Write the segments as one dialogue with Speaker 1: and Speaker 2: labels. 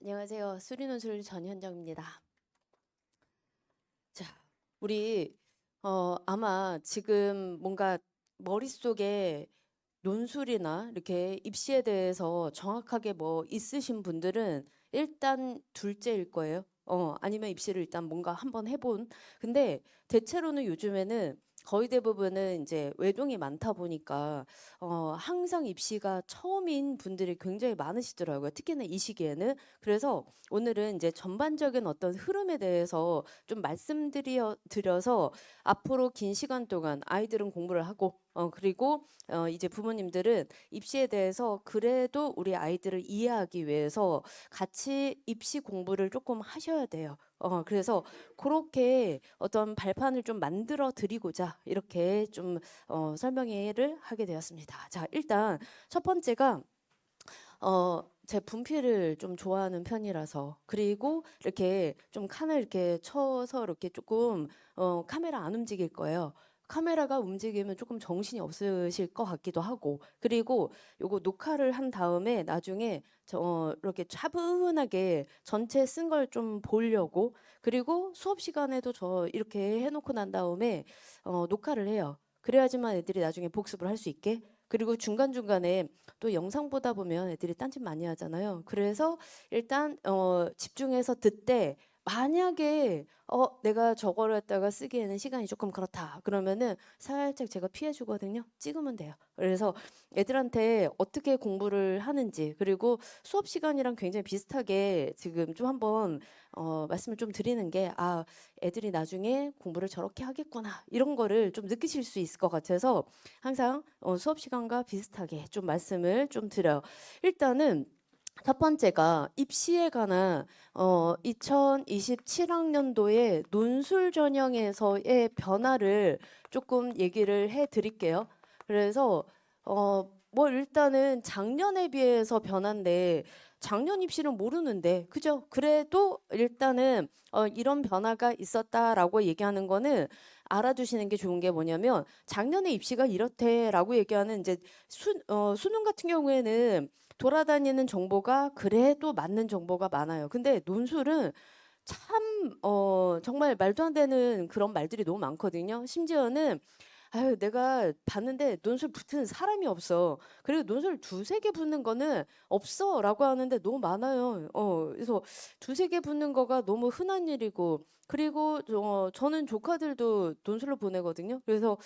Speaker 1: 안녕하세요. 수리논술 전현정입니다. 자, 우리 아마 지금 뭔가 머릿속에 논술이나 이렇게 입시에 대해서 정확하게 뭐 있으신 분들은 일단 둘째일 거예요. 아니면 입시를 일단 뭔가 한번 해본. 근데 대체로는 요즘에는 거의 대부분은 이제 외동이 많다 보니까 항상 입시가 처음인 분들이 굉장히 많으시더라고요. 특히나 이 시기에는. 그래서 오늘은 이제 전반적인 어떤 흐름에 대해서 좀 말씀드려서 앞으로 긴 시간 동안 아이들은 공부를 하고 그리고 이제 부모님들은 입시에 대해서 그래도 우리 아이들을 이해하기 위해서 같이 입시 공부를 조금 하셔야 돼요. 그래서 그렇게 어떤 발판을 좀 만들어 드리고자 이렇게 좀 설명회를 하게 되었습니다. 자, 일단 첫 번째가 제 분필을 좀 좋아하는 편이라서 그리고 이렇게 좀 칸을 이렇게 쳐서 이렇게 조금 카메라 안 움직일 거예요. 카메라가 움직이면 조금 정신이 없으실 것 같기도 하고 그리고 요거 녹화를 한 다음에 나중에 이렇게 차분하게 전체 쓴 걸 좀 보려고 그리고 수업 시간에도 저 이렇게 해놓고 난 다음에 녹화를 해요. 그래야지만 애들이 나중에 복습을 할 수 있게 그리고 중간중간에 또 영상 보다 보면 애들이 딴짓 많이 하잖아요. 그래서 일단 집중해서 듣되 만약에 내가 저거를 갖다가 쓰기에는 시간이 조금 그렇다. 그러면은 살짝 제가 피해 주거든요. 찍으면 돼요. 그래서 애들한테 어떻게 공부를 하는지 그리고 수업 시간이랑 굉장히 비슷하게 지금 좀 한번 말씀을 좀 드리는 게 애들이 나중에 공부를 저렇게 하겠구나. 이런 거를 좀 느끼실 수 있을 것 같아서 항상 수업 시간과 비슷하게 좀 말씀을 좀 드려요. 일단은 첫 번째가 입시에 관한 2027학년도의 논술 전형에서의 변화를 조금 얘기를 해 드릴게요. 그래서 뭐 일단은 작년에 비해서 변화인데 작년 입시는 모르는데 그죠? 그래도 일단은 이런 변화가 있었다라고 얘기하는 거는 알아두시는 게 좋은 게 뭐냐면 작년에 입시가 이렇대라고 얘기하는 이제 수능 같은 경우에는 돌아다니는 정보가 그래도 맞는 정보가 많아요. 근데 논술은 참 정말 말도 안 되는 그런 말들이 너무 많거든요. 심지어는 아유 내가 봤는데 논술 붙은 사람이 없어. 그리고 논술 두세 개 붙는 거는 없어라고 하는데 너무 많아요. 그래서 두세 개 붙는 거가 너무 흔한 일이고 그리고 저는 조카들도 논술로 보내거든요. 그래서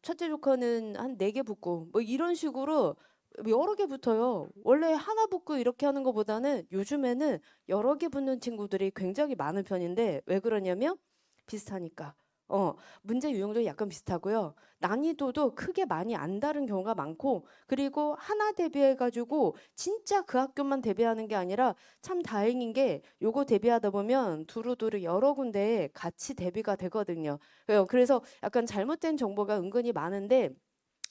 Speaker 1: 첫째 조카는 한 네 개 붙고 뭐 이런 식으로 여러 개 붙어요. 원래 하나 붙고 이렇게 하는 것보다는 요즘에는 여러 개 붙는 친구들이 굉장히 많은 편인데 왜 그러냐면 비슷하니까. 문제 유형도 약간 비슷하고요. 난이도도 크게 많이 안 다른 경우가 많고 그리고 하나 대비해 가지고 진짜 그 학교만 대비하는 게 아니라 참 다행인 게 요거 대비하다 보면 두루두루 여러 군데에 같이 대비가 되거든요. 그래서 약간 잘못된 정보가 은근히 많은데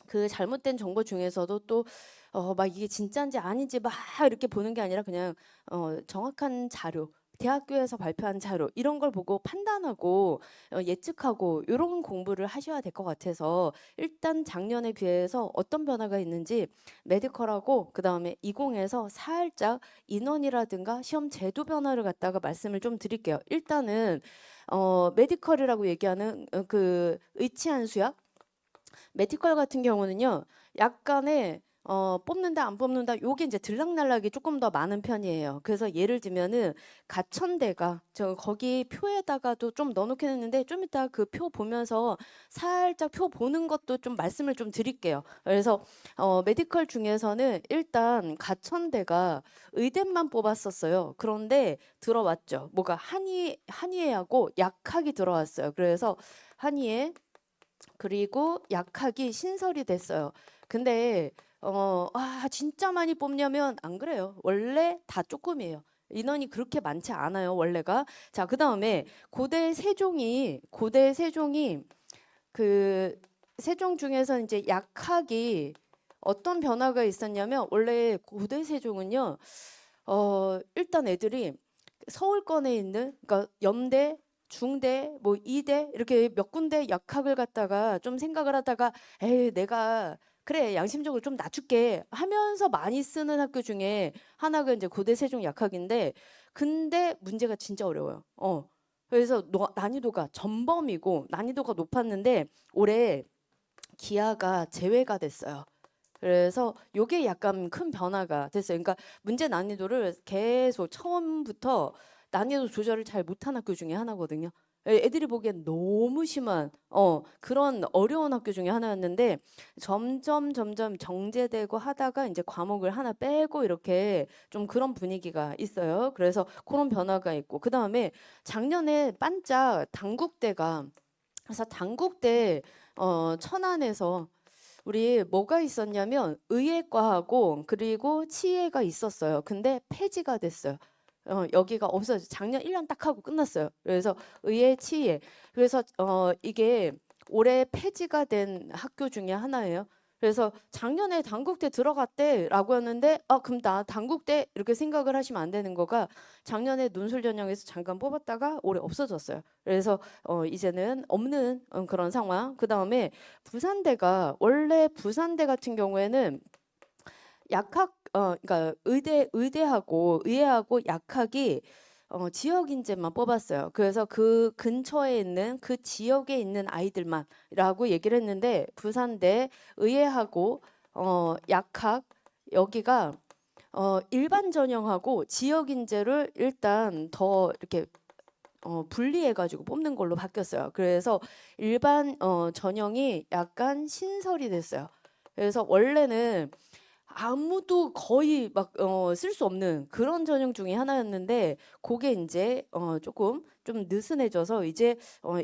Speaker 1: 그 잘못된 정보 중에서도 또 막 이게 진짜인지 아닌지 막 이렇게 보는 게 아니라 그냥 정확한 자료 대학교에서 발표한 자료 이런 걸 보고 판단하고 예측하고 이런 공부를 하셔야 될 것 같아서 일단 작년에 비해서 어떤 변화가 있는지 메디컬하고 그다음에 20에서 살짝 인원이라든가 시험 제도 변화를 갖다가 말씀을 좀 드릴게요. 일단은 메디컬이라고 얘기하는 그 의치한 수약 메디컬 같은 경우는요. 약간의 뽑는다 안 뽑는다 요게 이제 들락날락이 조금 더 많은 편이에요. 그래서 예를 들면은 가천대가 저 거기 표에다가도 좀 넣어놓긴 했는데 좀 이따 그 표 보면서 살짝 표 보는 것도 좀 말씀을 좀 드릴게요. 그래서 메디컬 중에서는 일단 가천대가 의대만 뽑았었어요. 그런데 들어왔죠. 뭐가 한의하고 약학이 들어왔어요. 그래서 한의에 그리고 약학이 신설이 됐어요. 근데 진짜 많이 뽑냐면 안 그래요. 원래 다 조금이에요. 인원이 그렇게 많지 않아요, 원래가. 자, 그다음에 고대 세종이 그 세종 중에서 이제 약학이 어떤 변화가 있었냐면 원래 고대 세종은요. 일단 애들이 서울권에 있는 그러니까 연대, 중대, 뭐 이대 이렇게 몇 군데 약학을 갖다가 좀 생각을 하다가 에이 내가 그래 양심적으로 좀 낮출게 하면서 많이 쓰는 학교 중에 하나가 이제 고대 세종 약학인데 근데 문제가 진짜 어려워요. 그래서 난이도가 전범이고 난이도가 높았는데 올해 기하가 제외가 됐어요. 그래서 요게 약간 큰 변화가 됐어요. 그러니까 문제 난이도를 계속 처음부터 난이도 조절을 잘 못한 학교 중에 하나거든요. 애들이 보기엔 너무 심한 그런 어려운 학교 중에 하나였는데 점점 정제되고 하다가 이제 과목을 하나 빼고 이렇게 좀 그런 분위기가 있어요. 그래서 그런 변화가 있고 그다음에 작년에 반짝 당국대가 그래서 당국대 천안에서 우리 뭐가 있었냐면 의예과하고 그리고 치예가 있었어요. 근데 폐지가 됐어요. 여기가 없어져. 작년 1년 딱 하고 끝났어요. 그래서 의예, 치예. 그래서 이게 올해 폐지가 된 학교 중에 하나예요. 그래서 작년에 단국대 들어갔대라고 했는데 그럼 나 단국대 이렇게 생각을 하시면 안 되는 거가 작년에 논술 전형에서 잠깐 뽑았다가 올해 없어졌어요. 그래서 이제는 없는 그런 상황. 그다음에 부산대가 원래 부산대 같은 경우에는 약학 그러니까 의대하고 의예하고 약학이 지역 인재만 뽑았어요. 그래서 그 근처에 있는 그 지역에 있는 아이들만이라고 얘기를 했는데 부산대 의예하고 약학 여기가 일반 전형하고 지역 인재를 일단 더 이렇게 분리해가지고 뽑는 걸로 바뀌었어요. 그래서 일반 전형이 약간 신설이 됐어요. 그래서 원래는 아무도 거의 막 쓸 수 없는 그런 전형 중에 하나였는데 그게 이제 조금 좀 느슨해져서 이제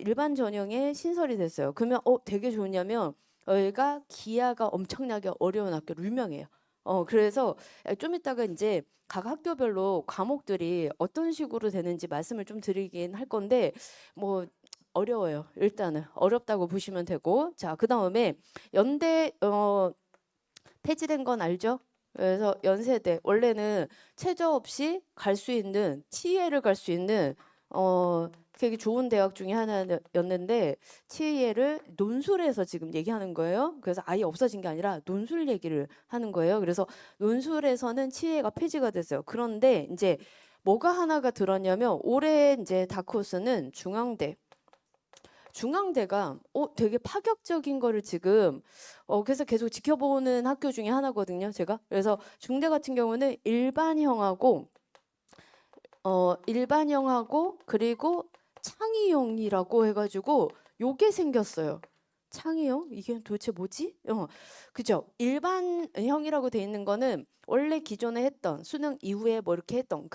Speaker 1: 일반 전형에 신설이 됐어요. 그러면 되게 좋냐면 여기가 기하가 엄청나게 어려운 학교로 유명해요. 그래서 좀 이따가 이제 각 학교별로 과목들이 어떤 식으로 되는지 말씀을 좀 드리긴 할 건데 뭐 어려워요. 일단은 어렵다고 보시면 되고 자 그다음에 연대 폐지된 건 알죠? 그래서 연세대 원래는 최저 없이 갈 수 있는 치예를 갈 수 있는 되게 좋은 대학 중에 하나였는데 치예를 논술에서 지금 얘기하는 거예요. 그래서 아예 없어진 게 아니라 논술 얘기를 하는 거예요. 그래서 논술에서는 치예가 폐지가 됐어요. 그런데 이제 뭐가 하나가 들었냐면 올해 이제 다크호스는 중앙대가 되게 파격적인 거를 지금 그래서 계속 지켜보는 학교 중에 하나거든요, 제가. 그래서 중대 같은 경우는 일반형하고 그리고 창의형이라고 해가지고 요게 생겼어요. 창의형? 이게 도대체 뭐지? 그죠? 일반형이라고 돼 있는 거는 원래 기존에 했던 수능 이후에 뭐 이렇게 했던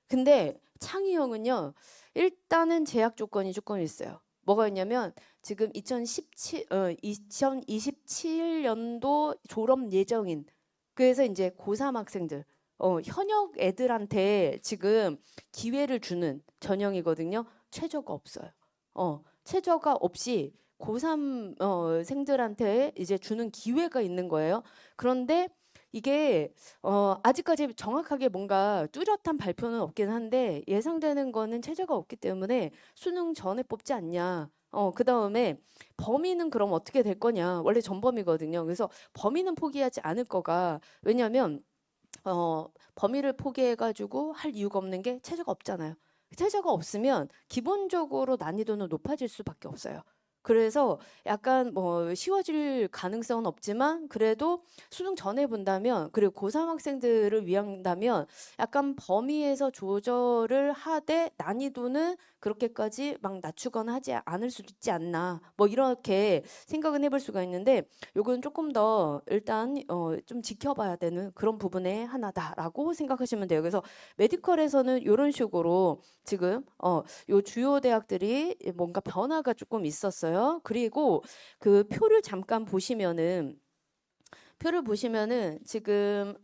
Speaker 1: 근데 창의형은요, 일단은 제약 조건이 조금 있어요. 뭐가 있냐면 지금 2027년도 졸업 예정인 그래서 이제 고3 학생들 현역 애들한테 지금 기회를 주는 전형이거든요. 최저가 없어요. 최저가 없이 고3 생들한테 이제 주는 기회가 있는 거예요. 그런데 이게 아직까지 정확하게 뭔가 뚜렷한 발표는 없긴 한데 예상되는 거는 최저가 없기 때문에 수능 전에 뽑지 않냐. 그다음에 범위는 그럼 어떻게 될 거냐. 원래 전범이거든요. 그래서 범위는 포기하지 않을 거가 왜냐하면 범위를 포기해가지고 할 이유가 없는 게 최저가 없잖아요. 최저가 없으면 기본적으로 난이도는 높아질 수밖에 없어요. 그래서 약간 뭐 쉬워질 가능성은 없지만 그래도 수능 전에 본다면 그리고 고3 학생들을 위한다면 약간 범위에서 조절을 하되 난이도는 그렇게까지 막 낮추거나 하지 않을 수도 있지 않나 뭐 이렇게 생각은 해볼 수가 있는데 요건 조금 더 일단 좀 지켜봐야 되는 그런 부분의 하나다라고 생각하시면 돼요. 그래서 메디컬에서는 이런 식으로 지금 요 주요 대학들이 뭔가 변화가 조금 있었어요. 그리고 그 표를 잠깐 보시면은 지금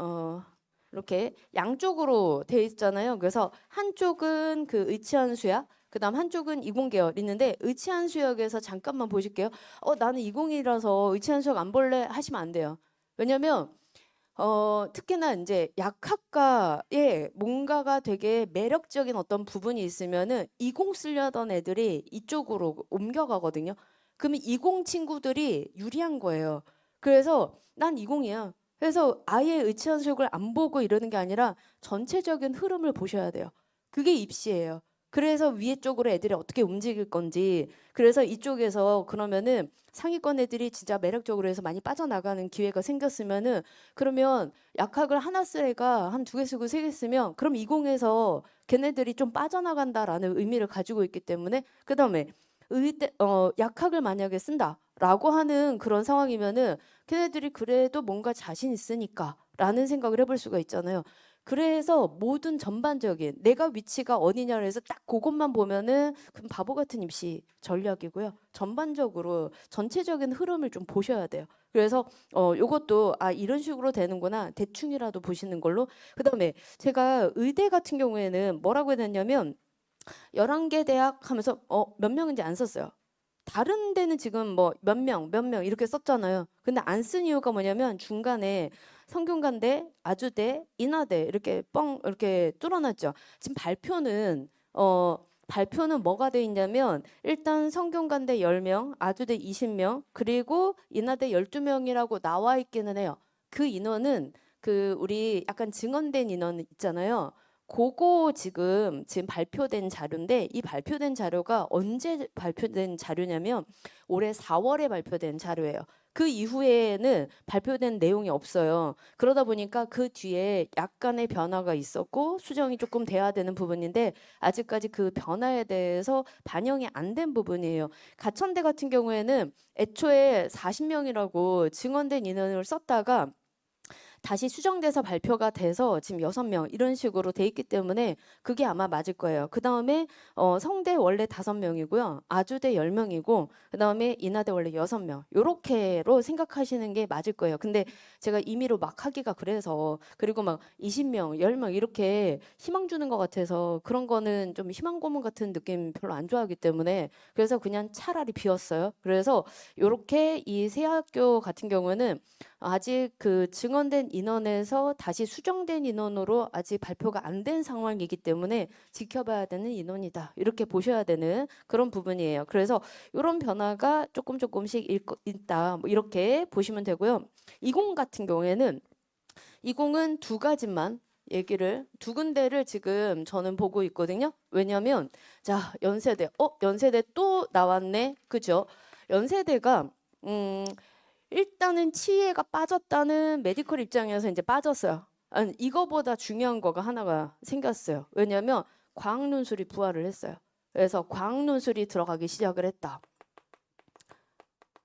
Speaker 1: 이렇게 양쪽으로 돼 있잖아요. 그래서 한쪽은 그 의치한 수약 그다음 한쪽은 이공계열 있는데 의치한 수역에서 잠깐만 보실게요. 나는 이공이라서 의치한 수역 안 볼래 하시면 안 돼요. 왜냐면 특히나 이제 약학과에 뭔가가 되게 매력적인 어떤 부분이 있으면은 이공 쓰려던 애들이 이쪽으로 옮겨가거든요. 그러면 이공 친구들이 유리한 거예요. 그래서 난 20이야. 그래서 아예 의치한식을 안 보고 이러는 게 아니라 전체적인 흐름을 보셔야 돼요. 그게 입시예요. 그래서 위에 쪽으로 애들이 어떻게 움직일 건지, 그래서 이쪽에서 그러면은 상위권 애들이 진짜 매력적으로 해서 많이 빠져나가는 기회가 생겼으면은, 그러면 약학을 하나 쓸 애가 한 두 개 쓰고 세 개 쓰면 그럼 20에서 걔네들이 좀 빠져나간다라는 의미를 가지고 있기 때문에, 그다음에 약학을 만약에 쓴다라고 하는 그런 상황이면은 걔네들이 그래도 뭔가 자신 있으니까라는 생각을 해볼 수가 있잖아요. 그래서 모든 전반적인 내가 위치가 어디냐를 해서 딱 그것만 보면은 그럼 바보 같은 입시 전략이고요. 전반적으로 전체적인 흐름을 좀 보셔야 돼요. 그래서 요것도 이런 식으로 되는구나 대충이라도 보시는 걸로. 그다음에 제가 의대 같은 경우에는 뭐라고 해놨냐면 11개 대학 하면서 몇 명인지 안 썼어요. 다른 데는 지금 뭐 몇 명 이렇게 썼잖아요. 근데 안 쓴 이유가 뭐냐면 중간에 성균관대, 아주대, 인하대 이렇게 이렇게 뚫어놨죠. 지금 발표는 뭐가 돼 있냐면 일단 성균관대 10명, 아주대 20명, 그리고 인하대 12명이라고 나와 있기는 해요. 그 인원은 그 우리 약간 증언된 인원 있잖아요. 그거 지금 발표된 자료인데, 이 발표된 자료가 언제 발표된 자료냐면 올해 4월에 발표된 자료예요. 그 이후에는 발표된 내용이 없어요. 그러다 보니까 그 뒤에 약간의 변화가 있었고 수정이 조금 돼야 되는 부분인데 아직까지 그 변화에 대해서 반영이 안 된 부분이에요. 가천대 같은 경우에는 애초에 40명이라고 증언된 인원을 썼다가 다시 수정돼서 발표가 돼서 지금 6명 이런 식으로 돼 있기 때문에 그게 아마 맞을 거예요. 그 다음에 성대 원래 5명이고요. 아주대 10명이고 그 다음에 인하대 원래 6명 요렇게로 생각하시는 게 맞을 거예요. 근데 제가 임의로 막 하기가 그래서, 그리고 막 20명, 10명 이렇게 희망 주는 것 같아서 그런 거는 좀 희망 고문 같은 느낌 별로 안 좋아하기 때문에 그래서 그냥 차라리 비웠어요. 그래서 요렇게 이 세 학교 같은 경우는 아직 그 증언된 인원에서 다시 수정된 인원으로 아직 발표가 안 된 상황이기 때문에 지켜봐야 되는 인원이다. 이렇게 보셔야 되는 그런 부분이에요. 그래서 이런 변화가 조금씩 있다. 뭐 이렇게 보시면 되고요. 20 같은 경우에는 20은 두 가지만 두 군데를 지금 저는 보고 있거든요. 왜냐하면 자, 연세대 또 나왔네. 그죠? 연세대가 일단은 치의가 빠졌다는 메디컬 입장에서 이제 빠졌어요. 아니, 이거보다 중요한 거가 하나가 생겼어요. 왜냐하면 과학논술이 부활을 했어요. 그래서 과학논술이 들어가기 시작을 했다.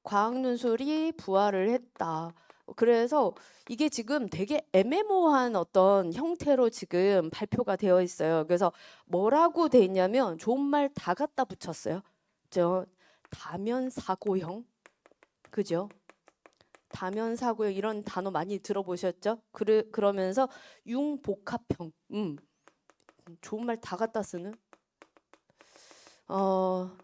Speaker 1: 과학논술이 부활을 했다. 그래서 이게 지금 되게 애매모호한 어떤 형태로 지금 발표가 되어 있어요. 그래서 뭐라고 돼 있냐면 좋은 말 다 갖다 붙였어요. 다면사고형, 그죠? 다면사고형 이런 단어 많이 들어보셨죠? 그러면서 융복합형, 좋은 말 다 갖다 쓰는.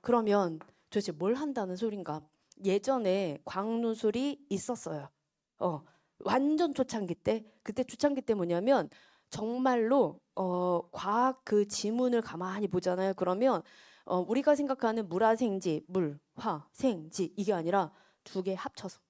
Speaker 1: 그러면 도대체 뭘 한다는 소린가? 예전에 광누술이 있었어요. 완전 초창기 때. 그때 초창기 때 뭐냐면 정말로 과학 그 지문을 가만히 보잖아요. 그러면 우리가 생각하는 물화생지, 물, 화, 생지 이게 아니라 두 개 합쳐서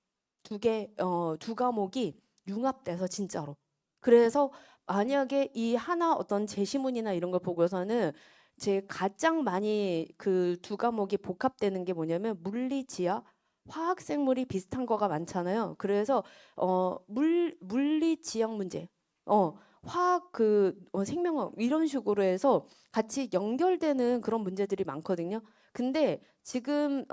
Speaker 1: 두 과목이 융합돼서 진짜로. 그래서 만약에 이 하나 어떤 제시문이나 이런 걸 보고서는 제 가장 많이 그 두 과목이 복합되는 게 뭐냐면 물리지와 화학 생물이 비슷한 거가 많잖아요. 그래서 물리 지역 문제, 화학 생명학 이런 식으로 해서 같이 연결되는 그런 문제들이 많거든요. 근데 지금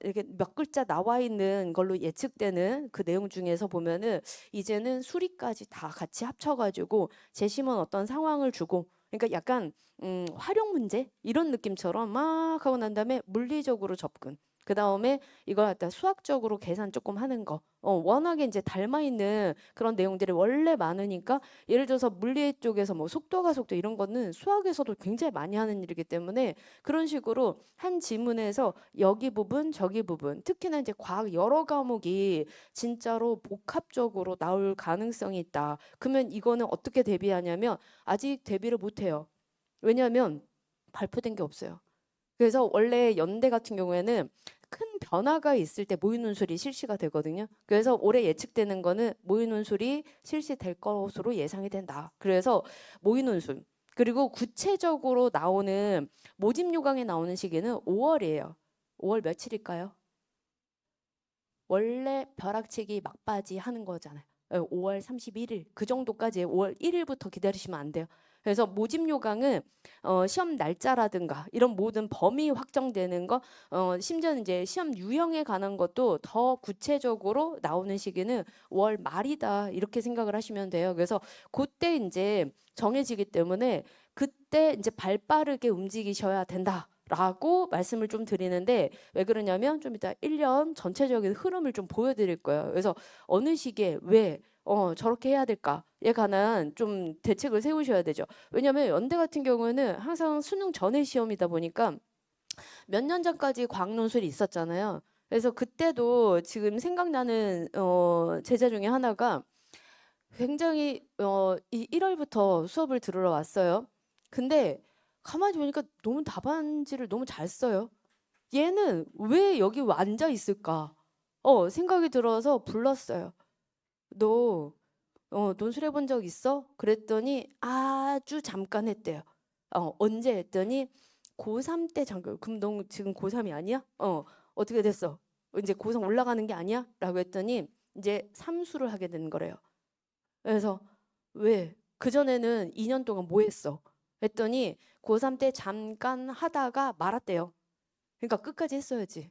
Speaker 1: 이렇게 몇 글자 나와 있는 걸로 예측되는 그 내용 중에서 보면은 이제는 수리까지 다 같이 합쳐가지고 제시문 어떤 상황을 주고, 그러니까 약간 활용 문제 이런 느낌처럼 막 하고 난 다음에 물리적으로 접근. 그 다음에 이걸 갖다 수학적으로 계산 조금 하는 거. 워낙에 이제 닮아 있는 그런 내용들이 원래 많으니까, 예를 들어서 물리 쪽에서 뭐 속도가 속도 이런 거는 수학에서도 굉장히 많이 하는 일이기 때문에 그런 식으로 한 지문에서 여기 부분 저기 부분, 특히나 이제 과학 여러 과목이 진짜로 복합적으로 나올 가능성이 있다. 그러면 이거는 어떻게 대비하냐면 아직 대비를 못 해요. 왜냐하면 발표된 게 없어요. 그래서 원래 연대 같은 경우에는 큰 변화가 있을 때 모의논술이 실시가 되거든요. 그래서 올해 예측되는 거는 모의논술이 실시될 것으로 예상이 된다. 그래서 모의논술 그리고 구체적으로 나오는 모집 요강에 나오는 시기는 5월이에요. 5월 며칠일까요? 원래 벼락치기 막바지 하는 거잖아요. 5월 31일 그 정도까지 5월 1일부터 기다리시면 안 돼요. 그래서 모집 요강은 시험 날짜라든가 이런 모든 범위 확정되는 거 심지어는 이제 시험 유형에 관한 것도 더 구체적으로 나오는 시기는 5월 말이다 이렇게 생각을 하시면 돼요. 그래서 그때 이제 정해지기 때문에 그때 이제 발 빠르게 움직이셔야 된다. 라고 말씀을 좀 드리는데 왜 그러냐면 좀 이따 1년 전체적인 흐름을 좀 보여드릴 거예요. 그래서 어느 시기에 왜 저렇게 해야 될까에 관한 좀 대책을 세우셔야 되죠. 왜냐하면 연대 같은 경우에는 항상 수능 전에 시험이다 보니까 몇 년 전까지 과학논술이 있었잖아요. 그래서 그때도 지금 생각나는 제자 중에 하나가 굉장히 이 1월부터 수업을 들으러 왔어요. 근데 가만히 보니까 너무 답안지를 너무 잘 써요. 얘는 왜 여기 앉아 있을까? 생각이 들어서 불렀어요. 너 논술해 본 적 있어? 그랬더니 아주 잠깐 했대요. 언제 했더니 고3 때 잠깐. 그럼 너 지금 고3이 아니야? 어떻게 됐어? 이제 고3 올라가는 게 아니야? 라고 했더니 이제 삼수를 하게 된 거래요. 그래서 왜? 그전에는 2년 동안 뭐 했어? 했더니 고3 때 잠깐 하다가 말았대요. 그러니까 끝까지 했어야지.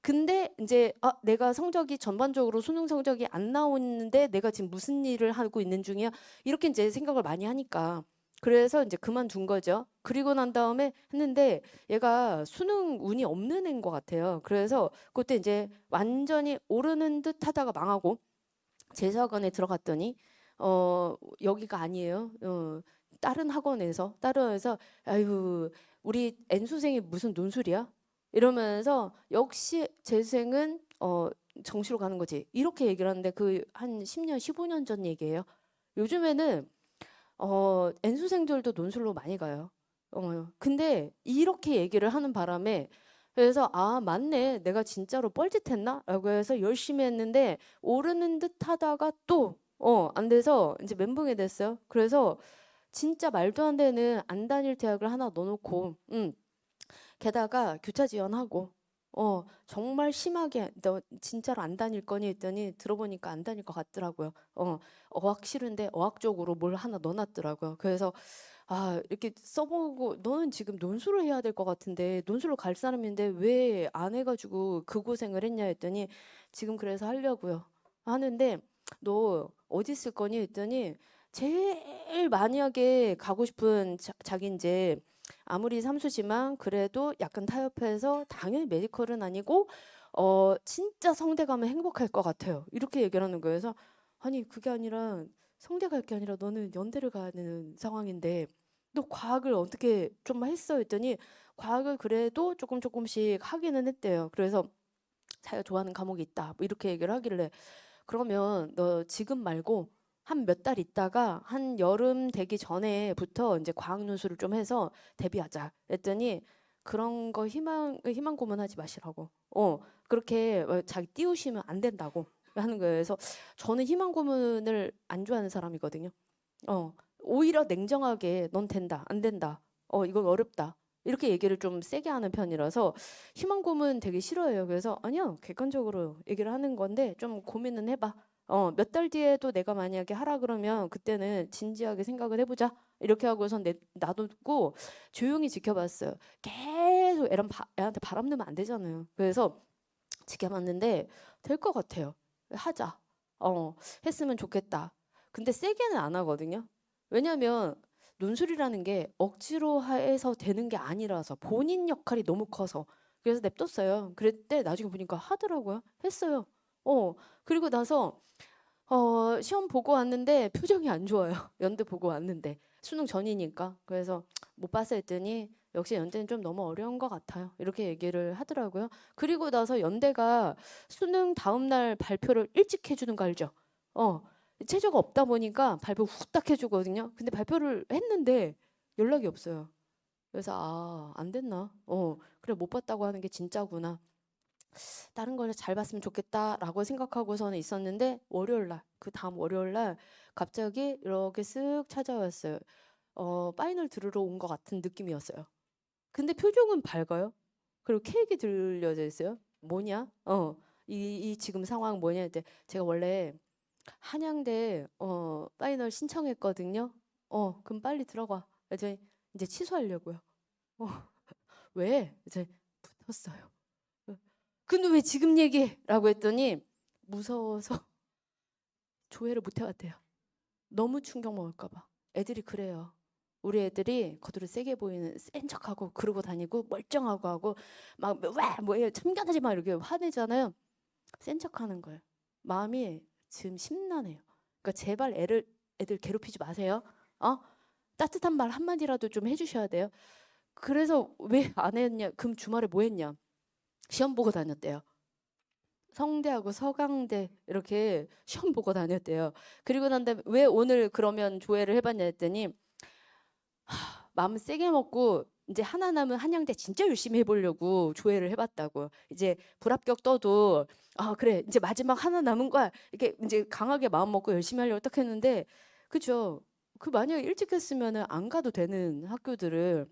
Speaker 1: 근데 이제 내가 성적이 전반적으로 수능 성적이 안 나오는데 내가 지금 무슨 일을 하고 있는 중이야? 이렇게 이제 생각을 많이 하니까 그래서 이제 그만둔 거죠. 그리고 난 다음에 했는데 얘가 수능 운이 없는 애인 것 같아요. 그래서 그때 이제 완전히 오르는 듯 하다가 망하고 재수학원에 들어갔더니 여기가 아니에요. 다른 학원에서 아유 우리 N수생이 무슨 논술이야? 이러면서 역시 재수생은 정시로 가는 거지. 이렇게 얘기를 하는데 그 한 10년, 15년 전 얘기예요. 요즘에는 N수생들도 논술로 많이 가요. 근데 이렇게 얘기를 하는 바람에 그래서 맞네. 내가 진짜로 뻘짓했나? 라고 해서 열심히 했는데 오르는 듯 하다가 또 안 돼서 이제 멘붕이 됐어요. 그래서 진짜 말도 안 되는 안 다닐 대학을 하나 넣어놓고 게다가 교차 지원하고 정말 심하게 너 진짜로 안 다닐 거니 했더니 들어보니까 안 다닐 것 같더라고요. 어학 싫은데 어학 쪽으로 뭘 하나 넣어놨더라고요. 그래서 이렇게 써보고 너는 지금 논술을 해야 될 것 같은데 논술로 갈 사람인데 왜 안 해가지고 그 고생을 했냐 했더니 지금 그래서 하려고요. 하는데 너 어디 있을 거니 했더니 제일 만약에 가고 싶은 자기 이제 아무리 삼수지만 그래도 약간 타협해서 당연히 메디컬은 아니고 진짜 성대 가면 행복할 것 같아요. 이렇게 얘기를 하는 거예요. 그래서 아니 그게 아니라 성대 갈 게 아니라 너는 연대를 가야 되는 상황인데 너 과학을 어떻게 좀 했어 했더니 과학을 그래도 조금씩 하기는 했대요. 그래서 자기가 좋아하는 과목이 있다. 뭐 이렇게 얘기를 하길래 그러면 너 지금 말고 한 몇 달 있다가 한 여름 되기 전에부터 이제 과학 논술을 좀 해서 대비하자. 했더니 그런 거 희망 고문하지 마시라고. 그렇게 자기 띄우시면 안 된다고 하는 거예요. 그래서 저는 희망 고문을 안 좋아하는 사람이거든요. 오히려 냉정하게 넌 된다, 안 된다. 이건 어렵다. 이렇게 얘기를 좀 세게 하는 편이라서 희망 고문 되게 싫어해요. 그래서 아니야, 객관적으로 얘기를 하는 건데 좀 고민은 해봐. 몇 달 뒤에도 내가 만약에 하라 그러면 그때는 진지하게 생각을 해보자. 이렇게 하고서 놔두고 조용히 지켜봤어요. 계속 애한테 바람 넣으면 안 되잖아요. 그래서 지켜봤는데 될 것 같아요. 하자. 했으면 좋겠다. 근데 세게는 안 하거든요. 왜냐면 논술이라는 게 억지로 해서 되는 게 아니라서 본인 역할이 너무 커서 그래서 냅뒀어요. 그랬대 나중에 보니까 하더라고요. 했어요. 그리고 나서 시험 보고 왔는데 표정이 안 좋아요. 연대 보고 왔는데 수능 전이니까 그래서 못 봤어 했더니 역시 연대는 좀 너무 어려운 것 같아요. 이렇게 얘기를 하더라고요. 그리고 나서 연대가 수능 다음 날 발표를 일찍 해주는 거 알죠? 최저가 없다 보니까 발표 후딱 해주거든요. 근데 발표를 했는데 연락이 없어요. 그래서 안 됐나? 그래 못 봤다고 하는 게 진짜구나. 다른 걸 잘 봤으면 좋겠다라고 생각하고서는 있었는데 월요일 날, 그 다음 월요일 날 갑자기 이렇게 쓱 찾아왔어요. 파이널 들으러 온 것 같은 느낌이었어요. 근데 표정은 밝아요. 그리고 케이크 들려져 있어요. 뭐냐? 이 지금 상황 뭐냐 했더니 제가 원래 한양대 파이널 신청했거든요. 그럼 빨리 들어가. 그랬더니 이제 취소하려고요. 어, 왜? 이제 붙었어요. 근데 왜 지금 얘기해? 라고 했더니 무서워서 조회를 못 해왔대요. 너무 충격 먹을까 봐. 애들이 그래요. 우리 애들이 겉으로 세게 보이는 센 척하고 그러고 다니고 멀쩡하고 하고 막 왜 뭐예요 참견하지 마 이렇게 화내잖아요. 센 척하는 거예요. 마음이 지금 심란해요. 그러니까 제발 애들 괴롭히지 마세요. 따뜻한 말 한마디라도 좀 해주셔야 돼요. 그래서 왜 안 했냐? 그럼 주말에 뭐 했냐? 시험 보고 다녔대요. 성대하고 서강대 이렇게 시험 보고 다녔대요. 그리고 난 다음에 왜 오늘 그러면 조회를 해봤냐 했더니 마음 세게 먹고 이제 하나 남은 한양대 진짜 열심히 해보려고 조회를 해봤다고. 이제 불합격 떠도 그래 이제 마지막 하나 남은 거야 이렇게 이제 강하게 마음 먹고 열심히 하려고 딱 했는데 그죠? 그 만약에 일찍 했으면은 안 가도 되는 학교들을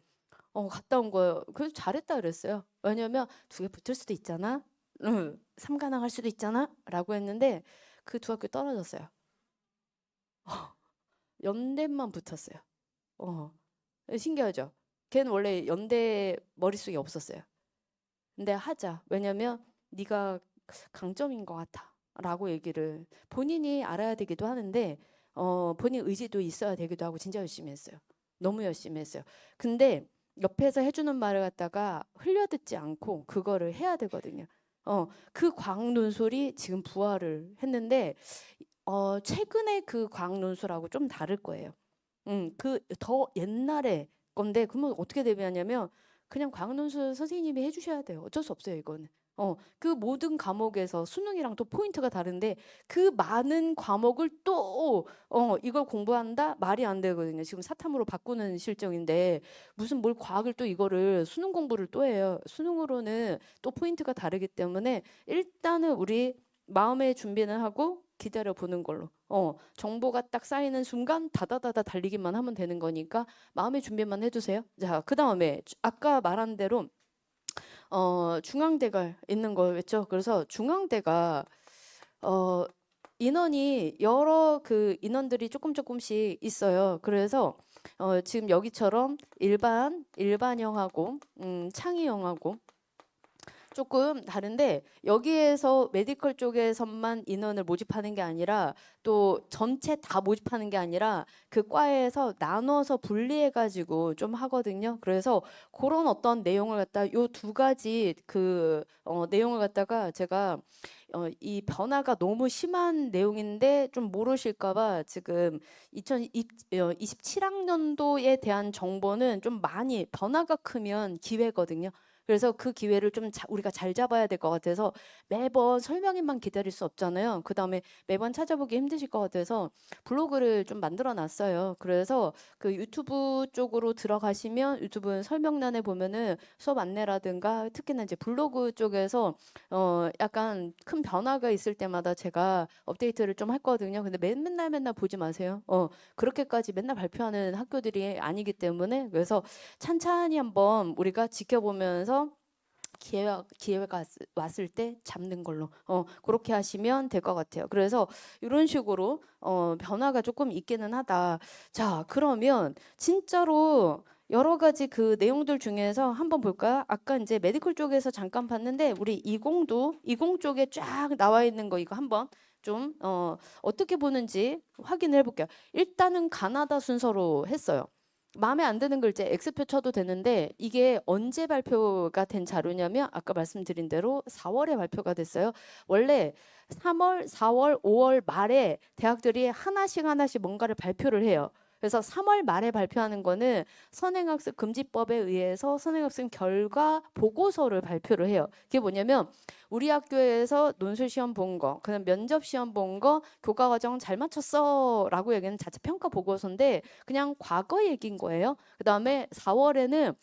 Speaker 1: 갔다 온 거예요. 그래서 잘했다 그랬어요. 왜냐면 두 개 붙을 수도 있잖아. 응, 삼가능 할 수도 있잖아. 라고 했는데 그 두 학교 떨어졌어요. 연대만 붙었어요. 어, 신기하죠? 걔는 원래 연대 머릿속에 없었어요. 근데 하자. 왜냐면 네가 강점인 것 같아. 라고 얘기를 본인이 알아야 되기도 하는데 본인 의지도 있어야 되기도 하고 진짜 열심히 했어요. 너무 열심히 했어요. 근데 옆에서 해주는 말을 갖다가 흘려듣지 않고 그거를 해야 되거든요. 그 광논술이 지금 부활을 했는데 최근에 그 광논술하고 좀 다를 거예요. 그 더 옛날에 건데 그러면 어떻게 대비하냐면 그냥 광논술 선생님이 해주셔야 돼요. 어쩔 수 없어요 이거는. 그 모든 과목에서 수능이랑 또 포인트가 다른데 그 많은 과목을 또 이걸 공부한다 말이 안 되거든요. 지금 사탐으로 바꾸는 실정인데 무슨 뭘 과학을 또 이거를 수능 공부를 또 해요. 수능으로는 또 포인트가 다르기 때문에 일단은 우리 마음의 준비는 하고 기다려 보는 걸로. 정보가 딱 쌓이는 순간 다다다다 달리기만 하면 되는 거니까 마음의 준비만 해주세요. 자, 그 다음에 아까 말한 대로 중앙대가 있는 거였죠. 그래서 중앙대가 인원이 여러 그 인원들이 조금씩 있어요. 그래서 지금 여기처럼 일반형하고 창의형하고 조금 다른데 여기에서 메디컬 쪽에서만 인원을 모집하는 게 아니라 또 전체 다 모집하는 게 아니라 그 과에서 나눠서 분리해 가지고 좀 하거든요. 그래서 그런 어떤 내용을 갖다 요 두 가지 그 내용을 갖다가 제가 이 변화가 너무 심한 내용인데 좀 모르실까 봐 지금 2027학년도에 대한 정보는 좀 많이 변화가 크면 기회거든요. 그래서 그 기회를 좀 우리가 잘 잡아야 될 것 같아서 매번 설명인만 기다릴 수 없잖아요. 그 다음에 매번 찾아보기 힘드실 것 같아서 블로그를 좀 만들어 놨어요. 그래서 그 유튜브 쪽으로 들어가시면 유튜브 설명란에 보면은 수업 안내라든가 특히나 이제 블로그 쪽에서 약간 큰 변화가 있을 때마다 제가 업데이트를 좀 했거든요. 근데 맨날 보지 마세요. 그렇게까지 맨날 발표하는 학교들이 아니기 때문에 그래서 찬찬히 한번 우리가 지켜보면서 기회가 왔을 때 잡는 걸로 그렇게 하시면 될 것 같아요. 그래서 이런 식으로 변화가 조금 있기는 하다. 자, 그러면 진짜로 여러 가지 그 내용들 중에서 한번 볼까요? 아까 이제 메디컬 쪽에서 잠깐 봤는데 우리 이공 쪽에 쫙 나와 있는 거 이거 한번 좀 어떻게 보는지 확인해 볼게요. 일단은 가나다 순서로 했어요. 마음에 안 드는 글 이제 X표 쳐도 되는데 이게 언제 발표가 된 자료냐면 아까 말씀드린 대로 4월에 발표가 됐어요. 원래 3월, 4월, 5월 말에 대학들이 하나씩 뭔가를 발표를 해요. 그래서 3월 말에 발표하는 거는 선행학습 금지법에 의해서 선행학습 결과 보고서를 발표를 해요. 그게 뭐냐면 우리 학교에서 논술 시험 본 거, 그다음 면접 시험 본 거, 교과 과정 잘 맞췄어라고 얘기하는 자체 평가 보고서인데 그냥 과거 얘기인 거예요. 그다음에 4월에는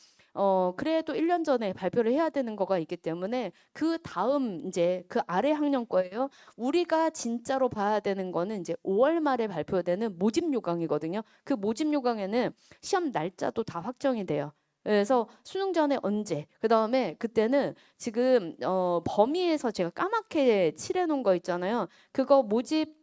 Speaker 1: 그래도 1년 전에 발표를 해야 되는 거가 있기 때문에 그 다음 이제 그 아래 학년 거예요. 우리가 진짜로 봐야 되는 거는 이제 5월 말에 발표되는 모집 요강이거든요. 그 모집 요강에는 시험 날짜도 다 확정이 돼요. 그래서 수능 전에 언제, 그 다음에 그때는 지금 범위에서 제가 까맣게 칠해 놓은 거 있잖아요. 그거 모집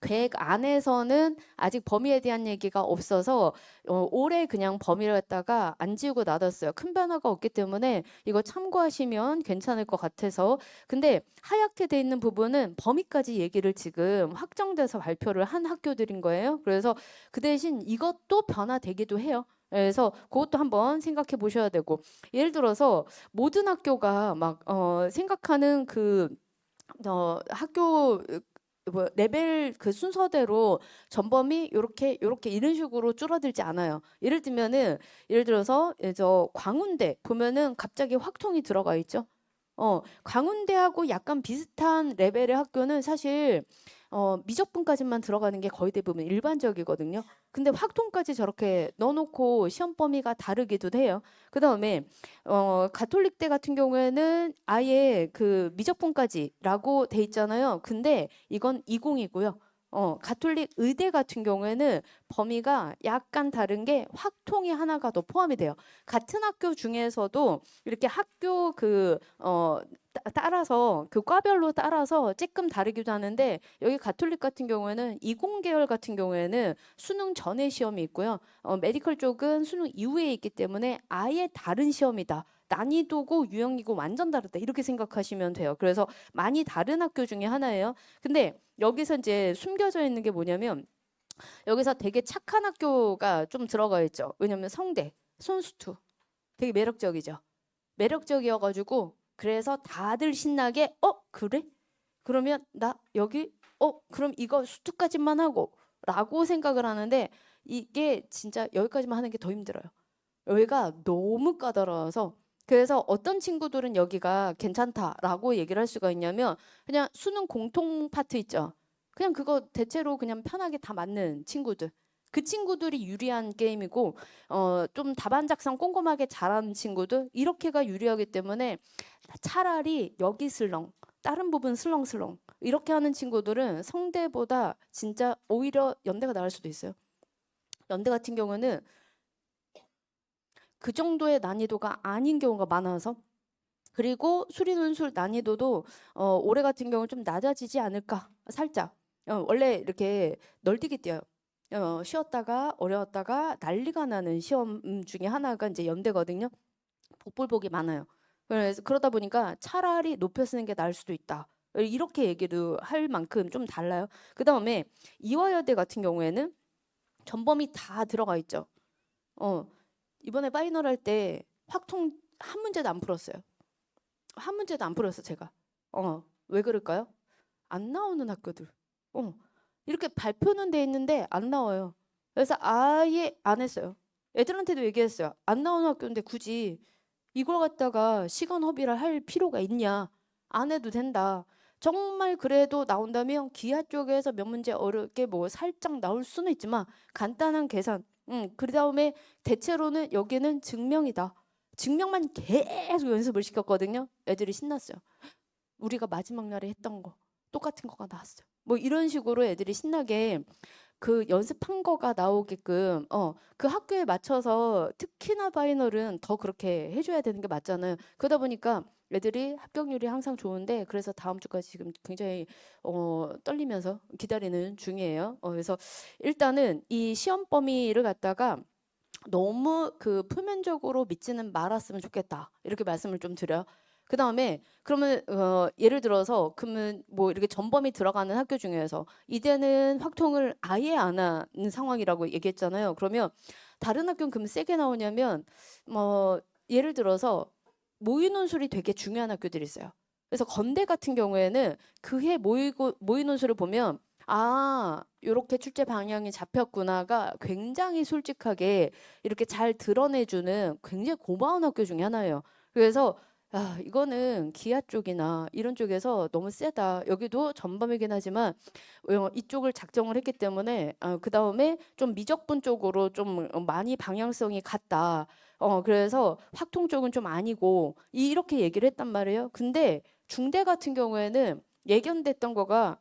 Speaker 1: 계획 안에서는 아직 범위에 대한 얘기가 없어서 올해 그냥 범위를 갖다가 안 지우고 놔뒀어요. 큰 변화가 없기 때문에 이거 참고하시면 괜찮을 것 같아서. 근데 하얗게 돼 있는 부분은 범위까지 얘기를 지금 확정돼서 발표를 한 학교들인 거예요. 그래서 그 대신 이것도 변화되기도 해요. 그래서 그것도 한번 생각해 보셔야 되고, 예를 들어서 모든 학교가 막 생각하는 그 학교 뭐 레벨 그 순서대로 전범위 요렇게 이런 식으로 줄어들지 않아요. 예를 들어서 저 광운대 보면은 갑자기 확통이 들어가 있죠. 광운대하고 약간 비슷한 레벨의 학교는 사실 미적분까지만 들어가는 게 거의 대부분 일반적이거든요. 근데 확통까지 저렇게 넣어놓고 시험 범위가 다르기도 해요. 그 다음에 가톨릭대 같은 경우에는 아예 그 미적분까지라고 돼 있잖아요. 근데 이건 20이고요. 가톨릭 의대 같은 경우에는 범위가 약간 다른 게 확통이 하나가 더 포함이 돼요. 같은 학교 중에서도 이렇게 학교 따라서 그 과별로 따라서 조금 다르기도 하는데, 여기 가톨릭 같은 경우에는 이공계열 같은 경우에는 수능 전에 시험이 있고요. 메디컬 쪽은 수능 이후에 있기 때문에 아예 다른 시험이다. 난이도고 유형이고 완전 다르다. 이렇게 생각하시면 돼요. 그래서 많이 다른 학교 중에 하나예요. 근데 여기서 이제 숨겨져 있는 게 뭐냐면, 여기서 되게 착한 학교가 좀 들어가 있죠. 왜냐면 성대, 손수투 되게 매력적이죠. 매력적이어가지고 그래서 다들 신나게 그래? 그러면 나 여기 그럼 이거 수투까지만 하고 라고 생각을 하는데, 이게 진짜 여기까지만 하는 게 더 힘들어요. 여기가 너무 까다로워서. 그래서 어떤 친구들은 여기가 괜찮다라고 얘기를 할 수가 있냐면, 그냥 수능 공통 파트 있죠. 그냥 그거 대체로 그냥 편하게 다 맞는 친구들. 그 친구들이 유리한 게임이고, 좀 답안 작성 꼼꼼하게 잘하는 친구들, 이렇게가 유리하기 때문에 차라리 여기 슬렁, 다른 부분 슬렁슬렁 이렇게 하는 친구들은 성대보다 진짜 오히려 연대가 나을 수도 있어요. 연대 같은 경우는 그 정도의 난이도가 아닌 경우가 많아서. 그리고 수리논술 난이도도 올해 같은 경우는 좀 낮아지지 않을까 살짝. 원래 이렇게 널뛰기 뛰어요. 쉬었다가 어려웠다가 난리가 나는 시험 중에 하나가 이제 연대거든요. 복불복이 많아요. 그래서 그러다 보니까 차라리 높여 쓰는 게 나을 수도 있다. 이렇게 얘기도 할 만큼 좀 달라요. 그 다음에 이화여대 같은 경우에는 전범위 다 들어가 있죠. 이번에 파이널 할 때 확통 한 문제도 안 풀었어요. 한 문제도 안 풀었어 제가. 왜 그럴까요? 안 나오는 학교들. 이렇게 발표는 돼 있는데 안 나와요. 그래서 아예 안 했어요. 애들한테도 얘기했어요. 안 나오는 학교인데 굳이 이걸 갖다가 시간 허비를 할 필요가 있냐? 안 해도 된다. 정말 그래도 나온다면 기하 쪽에서 몇 문제 어렵게 뭐 살짝 나올 수는 있지만 간단한 계산. 그 다음에 대체로는 여기는 증명이다. 증명만 계속 연습을 시켰거든요. 애들이 신났어요. 우리가 마지막 날에 했던 거 똑같은 거가 나왔어요. 뭐 이런 식으로 애들이 신나게 그 연습한 거가 나오게끔 그 학교에 맞춰서, 특히나 파이널은 더 그렇게 해줘야 되는 게 맞잖아요. 그러다 보니까 애들이 합격률이 항상 좋은데, 그래서 다음 주까지 지금 굉장히 떨리면서 기다리는 중이에요. 그래서 일단은 이 시험 범위를 갖다가 너무 그 표면적으로 믿지는 말았으면 좋겠다. 이렇게 말씀을 좀 드려요. 그 다음에 그러면 예를 들어서 그러면 뭐 이렇게 전범위 들어가는 학교 중에서 이대는 확통을 아예 안 하는 상황이라고 얘기했잖아요. 그러면 다른 학교는 그럼 세게 나오냐면 예를 들어서 모의논술이 되게 중요한 학교들이 있어요. 그래서 건대 같은 경우에는 그 해 모의논술을 보면 요렇게 출제 방향이 잡혔구나가 굉장히 솔직하게 이렇게 잘 드러내주는 굉장히 고마운 학교 중에 하나예요. 그래서 이거는 기아 쪽이나 이런 쪽에서 너무 세다. 여기도 전범이긴 하지만 이쪽을 작정을 했기 때문에 그 다음에 좀 미적분 쪽으로 좀 많이 방향성이 같다. 그래서 확통 쪽은 좀 아니고 이렇게 얘기를 했단 말이에요. 근데 중대 같은 경우에는 예견됐던 거가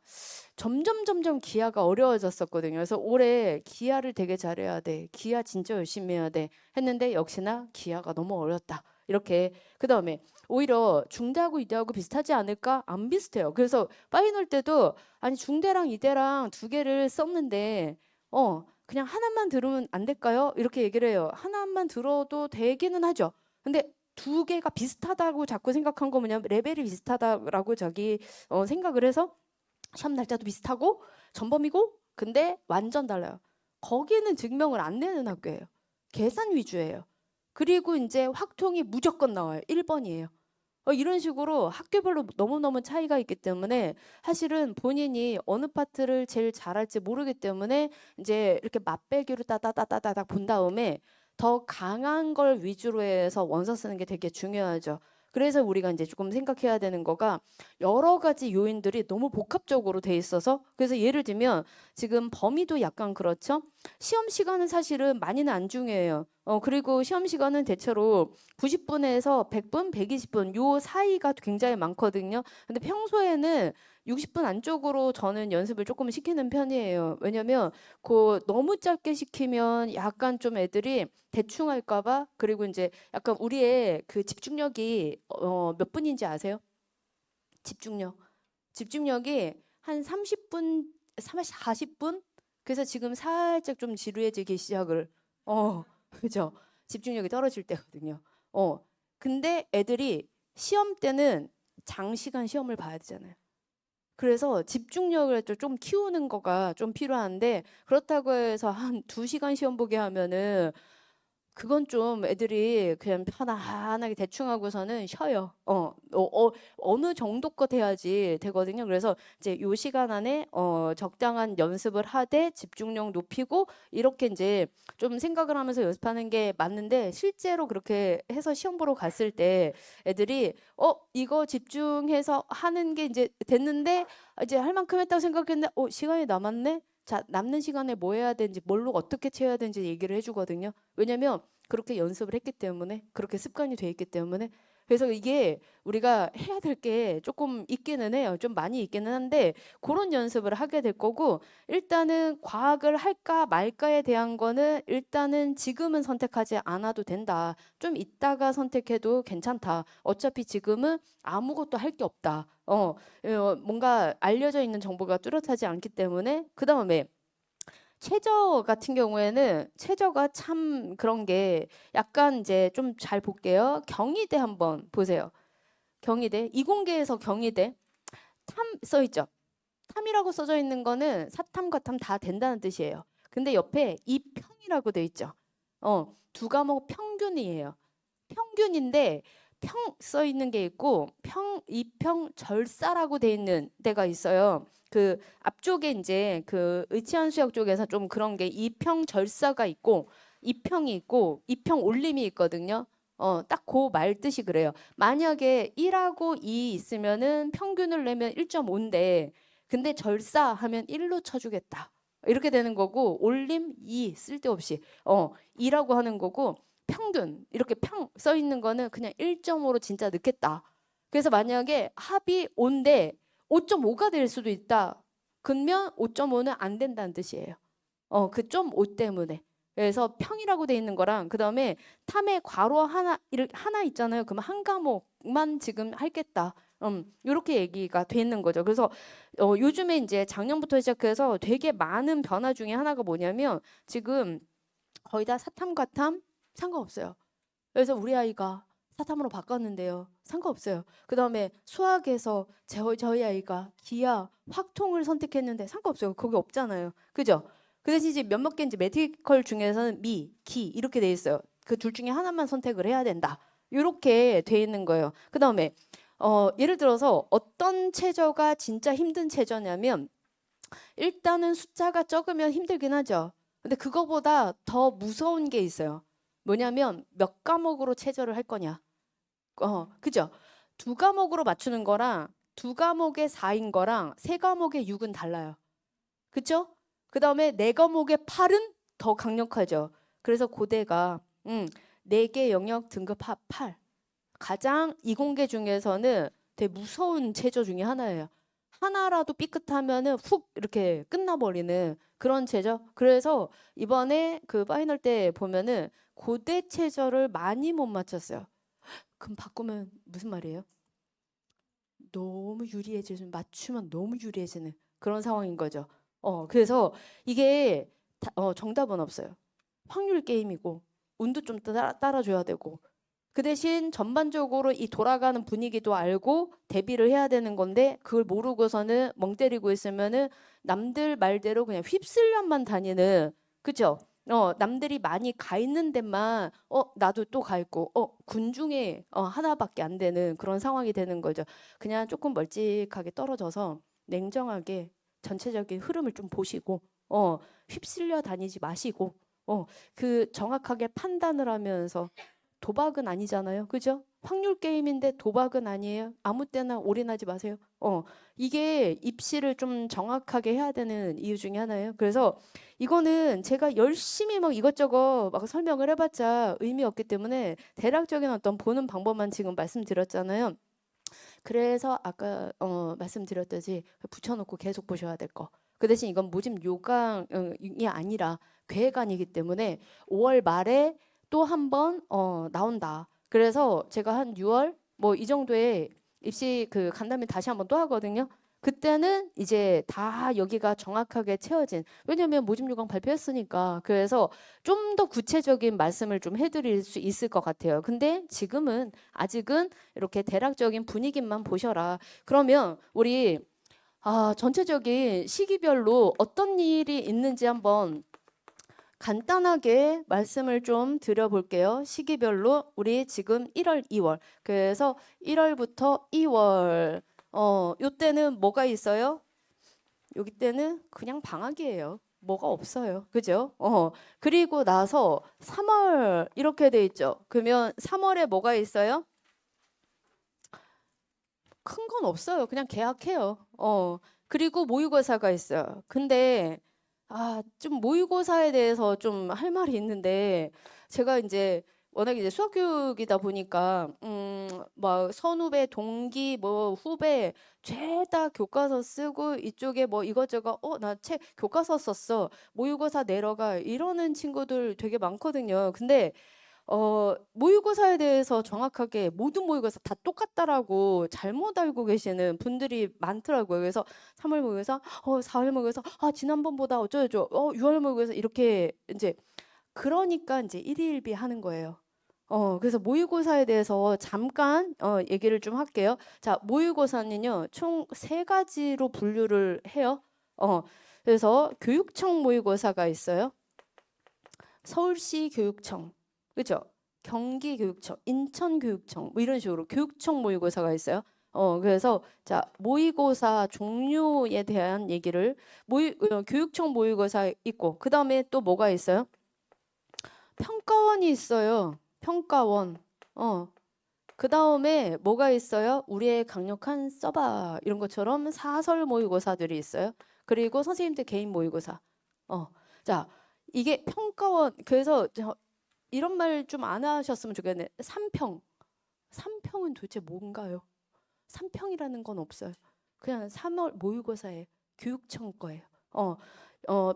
Speaker 1: 점점 기아가 어려워졌었거든요. 그래서 올해 기아를 되게 잘해야 돼. 기아 진짜 열심히 해야 돼. 했는데 역시나 기아가 너무 어렵다. 이렇게 그다음에 오히려 중대하고 이대하고 비슷하지 않을까? 안 비슷해요. 그래서 파이널 때도 아니 중대랑 이대랑 두 개를 썼는데 그냥 하나만 들으면 안 될까요? 이렇게 얘기를 해요. 하나만 들어도 되기는 하죠. 근데 두 개가 비슷하다고 자꾸 생각한 거 뭐냐면 레벨이 비슷하다라고 자기 생각을 해서 시험 날짜도 비슷하고 전범이고 근데 완전 달라요. 거기는 증명을 안 내는 학교예요. 계산 위주예요. 그리고 이제 확통이 무조건 나와요. 1번이에요. 이런 식으로 학교별로 너무너무 차이가 있기 때문에 사실은 본인이 어느 파트를 제일 잘할지 모르기 때문에 이제 이렇게 맛배기로 따다다다다닥 본 다음에 더 강한 걸 위주로 해서 원서 쓰는 게 되게 중요하죠. 그래서 우리가 이제 조금 생각해야 되는 거가 여러 가지 요인들이 너무 복합적으로 돼 있어서 그래서 예를 들면 지금 범위도 약간 그렇죠. 시험 시간은 사실은 많이는 안 중요해요. 그리고 시험 시간은 대체로 90분에서 100분, 120분 요 사이가 굉장히 많거든요. 근데 평소에는 60분 안쪽으로 저는 연습을 조금 시키는 편이에요. 왜냐면 그 너무 짧게 시키면 약간 좀 애들이 대충 할까 봐 그리고 이제 약간 우리의 그 집중력이 몇 분인지 아세요? 집중력. 집중력이 한 30분, 40분? 그래서 지금 살짝 좀 지루해지기 시작을. 그죠? 집중력이 떨어질 때거든요. 근데 애들이 시험 때는 장시간 시험을 봐야 되잖아요. 그래서 집중력을 좀 키우는 거가 좀 필요한데 그렇다고 해서 한 2시간 시험 보게 하면은 그건 좀 애들이 그냥 편안하게 대충 하고서는 쉬어요. 어느 정도껏 해야지 되거든요. 그래서 이제 요 시간 안에 적당한 연습을 하되 집중력 높이고 이렇게 이제 좀 생각을 하면서 연습하는 게 맞는데 실제로 그렇게 해서 시험 보러 갔을 때 애들이 이거 집중해서 하는 게 이제 됐는데 이제 할 만큼 했다고 생각했는데 시간이 남았네. 자, 남는 시간에 뭐 해야 되는지, 뭘로 어떻게 채워야 되는지 얘기를 해주거든요. 왜냐면 그렇게 연습을 했기 때문에, 그렇게 습관이 돼 있기 때문에. 그래서 이게 우리가 해야 될 게 조금 있기는 해요. 좀 많이 있기는 한데, 그런 연습을 하게 될 거고, 일단은 과학을 할까 말까에 대한 거는 일단은 지금은 선택하지 않아도 된다. 좀 이따가 선택해도 괜찮다. 어차피 지금은 아무것도 할 게 없다. 뭔가 알려져 있는 정보가 뚜렷하지 않기 때문에 그 다음에 최저 같은 경우에는 최저가 참 그런 게 약간 이제 좀 잘 볼게요. 경희대 한번 보세요. 경희대 이공계에서 경희대 탐 써 있죠. 탐이라고 써져 있는 거는 사탐과 탐 다 된다는 뜻이에요. 근데 옆에 이평이라고 돼 있죠. 두 과목 평균이에요. 평균인데 평 써 있는 게 있고 이평 절사라고 돼 있는 데가 있어요. 그 앞쪽에 이제 그 의치한 수역 쪽에서 좀 그런 게 이평 절사가 있고 이평이 있고 이평 올림이 있거든요. 딱 그 말 뜻이 그래요. 만약에 1하고 2 있으면은 평균을 내면 1.5인데 근데 절사하면 1로 쳐주겠다. 이렇게 되는 거고 올림 2 쓸데없이 2라고 하는 거고 평균 이렇게 평 써 있는 거는 그냥 1.5로 진짜 넣겠다. 그래서 만약에 합이 5인데 5.5가 될 수도 있다. 그러면 5.5는 안 된다는 뜻이에요. 그 좀 5 때문에. 그래서 평이라고 돼 있는 거랑 그다음에 탐의 괄호 하나 있잖아요. 그럼 한 과목만 지금 하겠다. 이렇게 얘기가 돼 있는 거죠. 그래서 요즘에 이제 작년부터 시작해서 되게 많은 변화 중에 하나가 뭐냐면 지금 거의 다 사탐 과탐 상관없어요. 그래서 우리 아이가 사탐으로 바꿨는데요. 상관없어요. 그다음에 수학에서 저희 아이가 기하, 확통을 선택했는데 상관없어요. 거기 없잖아요. 그죠? 그 대신 이제 몇몇 개 이제 메디컬 중에서는 미, 기 이렇게 돼 있어요. 그 둘 중에 하나만 선택을 해야 된다. 이렇게 돼 있는 거예요. 그다음에 예를 들어서 어떤 최저가 진짜 힘든 최저냐면 일단은 숫자가 적으면 힘들긴 하죠. 근데 그거보다 더 무서운 게 있어요. 뭐냐면 몇 과목으로 최저를 할 거냐. 그죠? 두 과목으로 맞추는 거랑 두 과목에 4인 거랑 세 과목에 6은 달라요. 그죠? 그 다음에 네 과목에 8은 더 강력하죠. 그래서 고대가 4개 영역 등급 8. 가장 이공계 중에서는 되게 무서운 체저 중에 하나예요. 하나라도 삐끗하면은 훅 이렇게 끝나버리는 그런 체저. 그래서 이번에 그 파이널 때 보면은 고대 체저를 많이 못 맞췄어요. 그럼 바꾸면 무슨 말이에요? 너무 유리해지는, 맞추면 너무 유리해지는 그런 상황인 거죠. 그래서 이게 정답은 없어요. 확률 게임이고 운도 좀 따라줘야 되고 그 대신 전반적으로 이 돌아가는 분위기도 알고 대비를 해야 되는 건데 그걸 모르고서는 멍 때리고 있으면은 남들 말대로 그냥 휩쓸려만 다니는 그죠? 남들이 많이 가 있는 데만 나도 또 가 있고 군 중에 하나밖에 안 되는 그런 상황이 되는 거죠. 그냥 조금 멀찍하게 떨어져서 냉정하게 전체적인 흐름을 좀 보시고 휩쓸려 다니지 마시고 그 정확하게 판단을 하면서 도박은 아니잖아요. 그죠? 확률 게임인데 도박은 아니에요. 아무 때나 올인하지 마세요. 이게 입시를 좀 정확하게 해야 되는 이유 중에 하나예요. 그래서 이거는 제가 열심히 막 이것저것 막 설명을 해봤자 의미 없기 때문에 대략적인 어떤 보는 방법만 지금 말씀드렸잖아요. 그래서 아까 말씀드렸듯이 붙여놓고 계속 보셔야 될 거. 그 대신 이건 모집 요강이 아니라 계획안이기 때문에 5월 말에 또 한 번 나온다. 그래서 제가 한 6월 뭐 이 정도에 입시 그 간담회 다시 한번 또 하거든요. 그때는 이제 다 여기가 정확하게 채워진. 왜냐면 모집 요강 발표했으니까. 그래서 좀 더 구체적인 말씀을 좀 해드릴 수 있을 것 같아요. 근데 지금은 아직은 이렇게 대략적인 분위기만 보셔라. 그러면 우리 전체적인 시기별로 어떤 일이 있는지 한번 간단하게 말씀을 좀 드려볼게요. 시기별로 우리 지금 1월, 2월. 그래서 1월부터 2월. 요때는 뭐가 있어요? 여기 때는 그냥 방학이에요. 뭐가 없어요. 그죠? 그리고 나서 3월 이렇게 돼 있죠. 그러면 3월에 뭐가 있어요? 큰 건 없어요. 그냥 계약해요. 그리고 모의고사가 있어요. 근데 좀 모의고사에 대해서 좀 할 말이 있는데 제가 이제 워낙 이제 수학교육이다 보니까 막 선후배, 동기, 뭐 후배 죄다 교과서 쓰고 이쪽에 뭐 이것저것 나 책 교과서 썼어. 모의고사 내려가 이러는 친구들 되게 많거든요. 근데 모의고사에 대해서 정확하게 모든 모의고사 다 똑같다라고 잘못 알고 계시는 분들이 많더라고요. 그래서 3월 모의고사, 4월 모의고사, 지난번보다 어쩌죠, 6월 모의고사 이렇게 이제 그러니까 이제 일희일비 하는 거예요. 그래서 모의고사에 대해서 잠깐 얘기를 좀 할게요. 자, 모의고사는요, 총 3가지로 분류를 해요. 그래서 교육청 모의고사가 있어요. 서울시 교육청, 그죠? 경기교육청, 인천교육청, 뭐 이런 식으로 교육청 모의고사가 있어요. 그래서 자 모의고사 종류에 대한 얘기를 교육청 모의고사 있고 그 다음에 또 뭐가 있어요? 평가원이 있어요. 평가원. 그 다음에 뭐가 있어요? 우리의 강력한 써봐 이런 것처럼 사설 모의고사들이 있어요. 그리고 선생님들 개인 모의고사. 자 이게 평가원 그래서 이런 말 좀 안 하셨으면 좋겠네. 3평. 3평은 도대체 뭔가요? 3평이라는 건 없어요. 그냥 3월 모의고사에 교육청 거예요.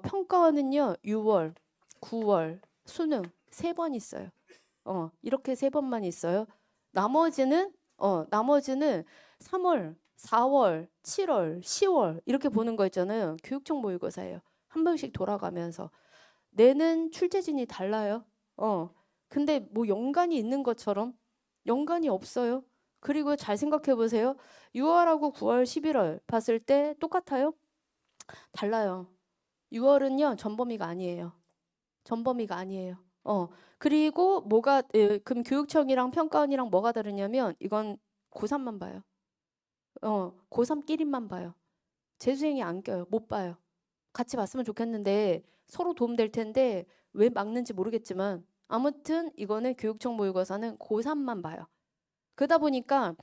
Speaker 1: 평가원은요. 6월, 9월, 수능 3번 있어요. 이렇게 3번만 있어요. 나머지는 3월, 4월, 7월, 10월 이렇게 보는 거 있잖아요. 교육청 모의고사예요. 한 번씩 돌아가면서 내는 출제진이 달라요. 근데 뭐 연관이 있는 것처럼 연관이 없어요. 그리고 잘 생각해 보세요. 6월하고 9월, 11월 봤을 때 똑같아요? 달라요. 6월은요, 전범위가 아니에요. 전범위가 아니에요. 그리고 그럼 교육청이랑 평가원이랑 뭐가 다르냐면 이건 고3만 봐요. 고3끼리만 봐요. 재수생이 안 껴요. 못 봐요. 같이 봤으면 좋겠는데 서로 도움될 텐데 왜 막는지 모르겠지만 아무튼 이거는 교육청 모의고사는 고3만 봐요. 그러다 보니까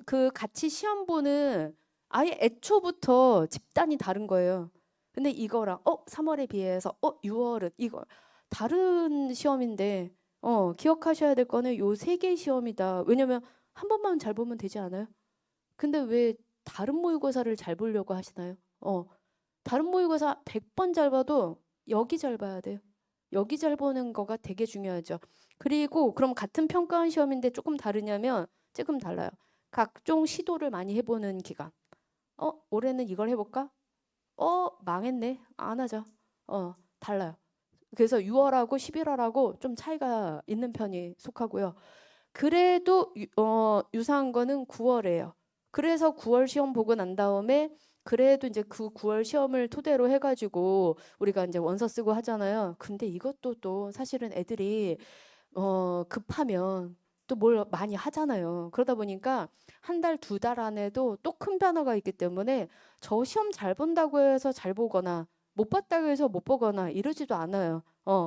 Speaker 1: 그 같이 시험 보는 아예 애초부터 집단이 다른 거예요. 근데 이거랑 3월에 비해서 6월은 이거 다른 시험인데 기억하셔야 될 거는 요 세 개 시험이다. 왜냐면 한 번만 잘 보면 되지 않아요? 근데 왜 다른 모의고사를 잘 보려고 하시나요? 다른 모의고사 100번 잘 봐도 여기 잘 봐야 돼요. 여기 잘 보는 거가 되게 중요하죠. 그리고 그럼 같은 평가원 시험인데 조금 다르냐면 조금 달라요. 각종 시도를 많이 해보는 기간. 올해는 이걸 해볼까? 망했네. 안 하자. 달라요. 그래서 6월하고 11월하고 좀 차이가 있는 편이 속하고요. 그래도 유사한 거는 9월이에요. 그래서 9월 시험 보고 난 다음에 그래도 이제 그 9월 시험을 토대로 해가지고 우리가 이제 원서 쓰고 하잖아요. 근데 이것도 또 사실은 애들이 급하면 또 뭘 많이 하잖아요. 그러다 보니까 한 달, 두 달 안에도 또 큰 변화가 있기 때문에 저 시험 잘 본다고 해서 잘 보거나 못 봤다고 해서 못 보거나 이러지도 않아요.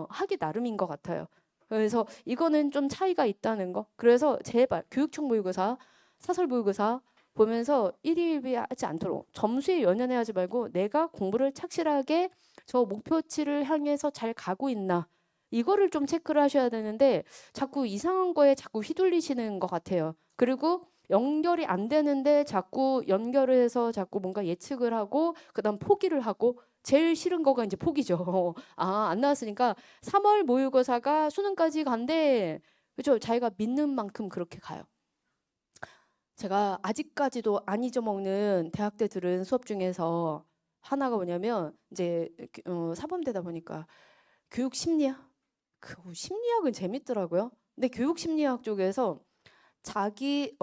Speaker 1: 하기 나름인 것 같아요. 그래서 이거는 좀 차이가 있다는 거. 그래서 제발 교육청 모의고사, 사설 모의고사 보면서 일희일비하지 않도록 점수에 연연해하지 말고 내가 공부를 착실하게 저 목표치를 향해서 잘 가고 있나 이거를 좀 체크를 하셔야 되는데 자꾸 이상한 거에 자꾸 휘둘리시는 것 같아요. 그리고 연결이 안 되는데 자꾸 연결을 해서 자꾸 뭔가 예측을 하고 그다음 포기를 하고 제일 싫은 거가 이제 포기죠. 안 나왔으니까 3월 모의고사가 수능까지 간대. 그죠? 자기가 믿는 만큼 그렇게 가요. 제가 아직까지도 안 잊어먹는 대학 때 들은 수업 중에서 하나가 뭐냐면 이제 사범대다 보니까 교육 심리학. 그 심리학은 재밌더라고요. 근데 교육 심리학 쪽에서 자기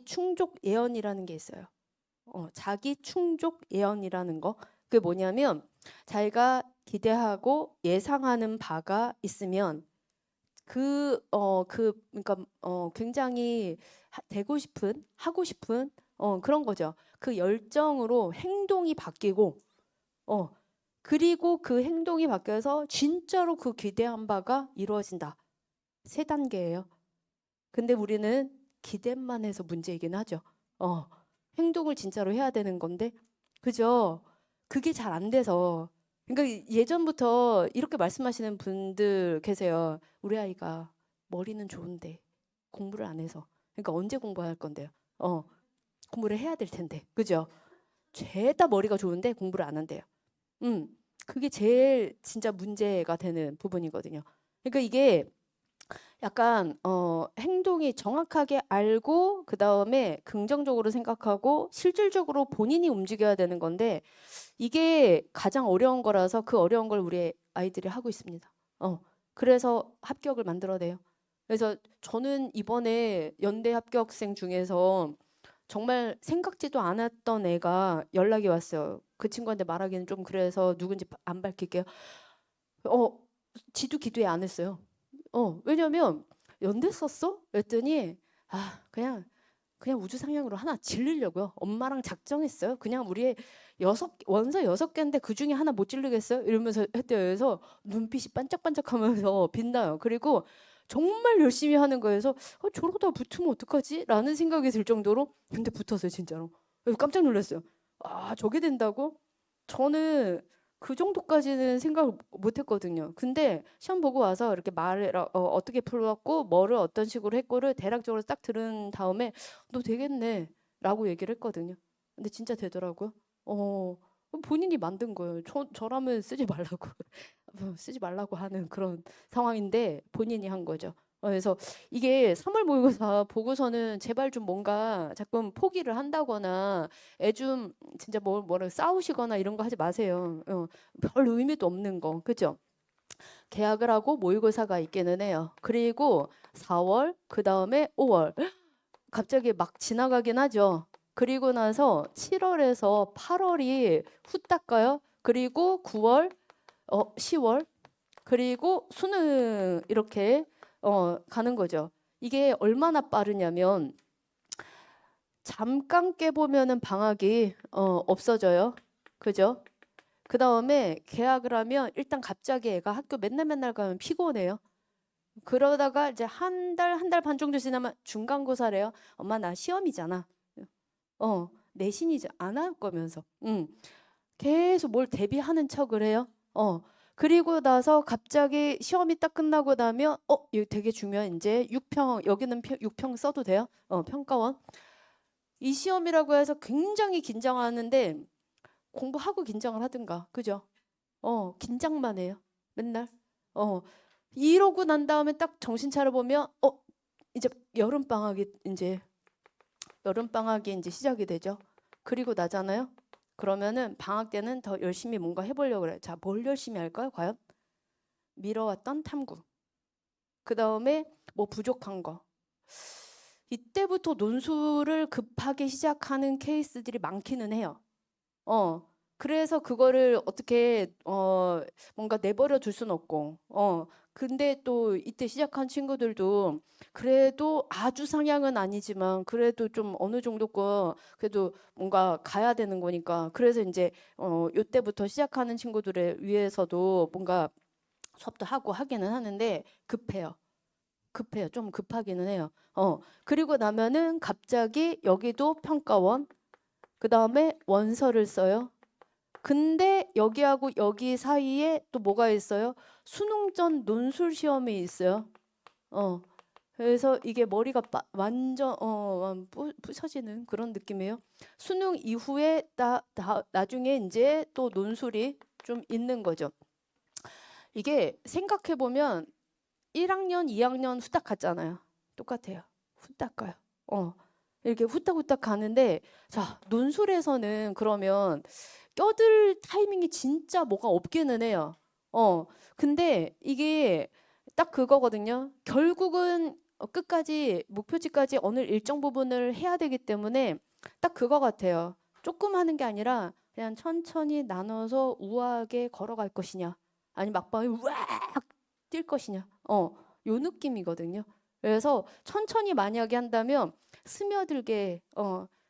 Speaker 1: 충족 예언이라는 게 있어요. 자기 충족 예언이라는 거. 그게 뭐냐면 자기가 기대하고 예상하는 바가 있으면 그러니까 굉장히 되고 싶은 하고 싶은 그런 거죠. 그 열정으로 행동이 바뀌고 그리고 그 행동이 바뀌어서 진짜로 그 기대한 바가 이루어진다. 세 단계예요. 근데 우리는 기대만 해서 문제이긴 하죠. 행동을 진짜로 해야 되는 건데, 그죠? 그게 잘 안 돼서. 그러니까 예전부터 이렇게 말씀하시는 분들 계세요. 우리 아이가 머리는 좋은데 공부를 안 해서. 그러니까 언제 공부할 건데요? 공부를 해야 될 텐데, 그죠? 죄다 머리가 좋은데 공부를 안 한대요. 그게 제일 진짜 문제가 되는 부분이거든요. 그러니까 이게 약간 행동이 정확하게 알고 그 다음에 긍정적으로 생각하고 실질적으로 본인이 움직여야 되는 건데 이게 가장 어려운 거라서 그 어려운 걸 우리 아이들이 하고 있습니다. 그래서 합격을 만들어내요. 그래서 저는 이번에 연대 합격생 중에서 정말 생각지도 않았던 애가 연락이 왔어요. 그 친구한테 말하기는 좀 그래서 누군지 안 밝힐게요. 지도 기도에 안 했어요. 왜냐면 연대 썼어? 그랬더니 그냥 우주 상향으로 하나 질르려고요. 엄마랑 작정했어요. 그냥 우리 원서 6개인데 그 중에 하나 못 질르겠어요? 이러면서 했대요. 그래서 눈빛이 반짝반짝하면서 빛나요. 그리고 정말 열심히 하는 거여서 저러다 붙으면 어떡하지? 라는 생각이 들 정도로 근데 붙었어요. 진짜로. 그래서 깜짝 놀랐어요. 저게 된다고? 저는 그 정도까지는 생각을 못 했거든요. 근데 시험 보고 와서 이렇게 말을 어떻게 풀었고 뭐를 어떤 식으로 했고를 대략적으로 딱 들은 다음에 너 되겠네 라고 얘기를 했거든요. 근데 진짜 되더라고요. 본인이 만든 거예요. 저라면 쓰지 말라고 쓰지 말라고 하는 그런 상황인데 본인이 한 거죠. 그래서 이게 3월 모의고사 보고서는 제발 좀 뭔가 자꾸 포기를 한다거나 애 좀 진짜 뭐를 싸우시거나 이런 거 하지 마세요. 별 의미도 없는 거. 그죠? 계약을 하고 모의고사가 있기는 해요. 그리고 4월, 그 다음에 5월. 갑자기 막 지나가긴 하죠. 그리고 나서 7월에서 8월이 후딱 가요. 그리고 9월, 10월, 그리고 수능 이렇게 가는 거죠. 이게 얼마나 빠르냐면 잠깐 깨보면은 방학이 없어져요. 그죠? 그 다음에 개학을 하면 일단 갑자기 애가 학교 맨날 가면 피곤해요. 그러다가 이제 한 달 반 정도 지나면 중간고사래요. 엄마 나 시험이잖아. 내신이지 안 할 거면서. 계속 뭘 대비하는 척을 해요. 그리고 나서 갑자기 시험이 딱 끝나고 나면 이거 되게 중요한 이제 6평 여기는 6평 써도 돼요? 평가원. 이 시험이라고 해서 굉장히 긴장하는데 공부하고 긴장을 하든가. 그죠? 긴장만 해요. 맨날. 이러고 난 다음에 딱 정신 차려 보면 이제 여름 방학이 이제 시작이 되죠. 그리고 나잖아요. 그러면은 방학 때는 더 열심히 뭔가 해보려고 그래요. 자, 뭘 열심히 할까요? 과연? 미뤄왔던 탐구. 그 다음에 뭐 부족한 거. 이때부터 논술을 급하게 시작하는 케이스들이 많기는 해요. 그래서 그거를 어떻게 뭔가 내버려 둘 수는 없고 근데 또 이때 시작한 친구들도 그래도 아주 상향은 아니지만 그래도 좀 어느 정도껏 그래도 뭔가 가야 되는 거니까 그래서 이제 요때부터 시작하는 친구들을 위해서도 뭔가 수업도 하고 하기는 하는데 급해요. 좀 급하기는 해요. 그리고 나면은 갑자기 여기도 평가원 그 다음에 원서를 써요. 근데 여기하고 여기 사이에 또 뭐가 있어요? 수능 전 논술 시험이 있어요. 그래서 이게 머리가 완전 부서지는 그런 느낌이에요. 수능 이후에 나중에 이제 또 논술이 좀 있는 거죠. 이게 생각해 보면 1학년, 2학년 후딱 갔잖아요. 똑같아요. 후딱 가요. 이렇게 후딱후딱 가는데 자 논술에서는 그러면 껴들 타이밍이 진짜 뭐가 없기는 해요. 근데 이게 딱 그거거든요. 결국은 끝까지 목표치까지 어느 일정 부분을 해야 되기 때문에 딱 그거 같아요. 조금 하는 게 아니라 그냥 천천히 나눠서 우아하게 걸어갈 것이냐 아니 막방에 우악 뛸 것이냐 요 느낌이거든요. 그래서 천천히 만약에 한다면 스며들게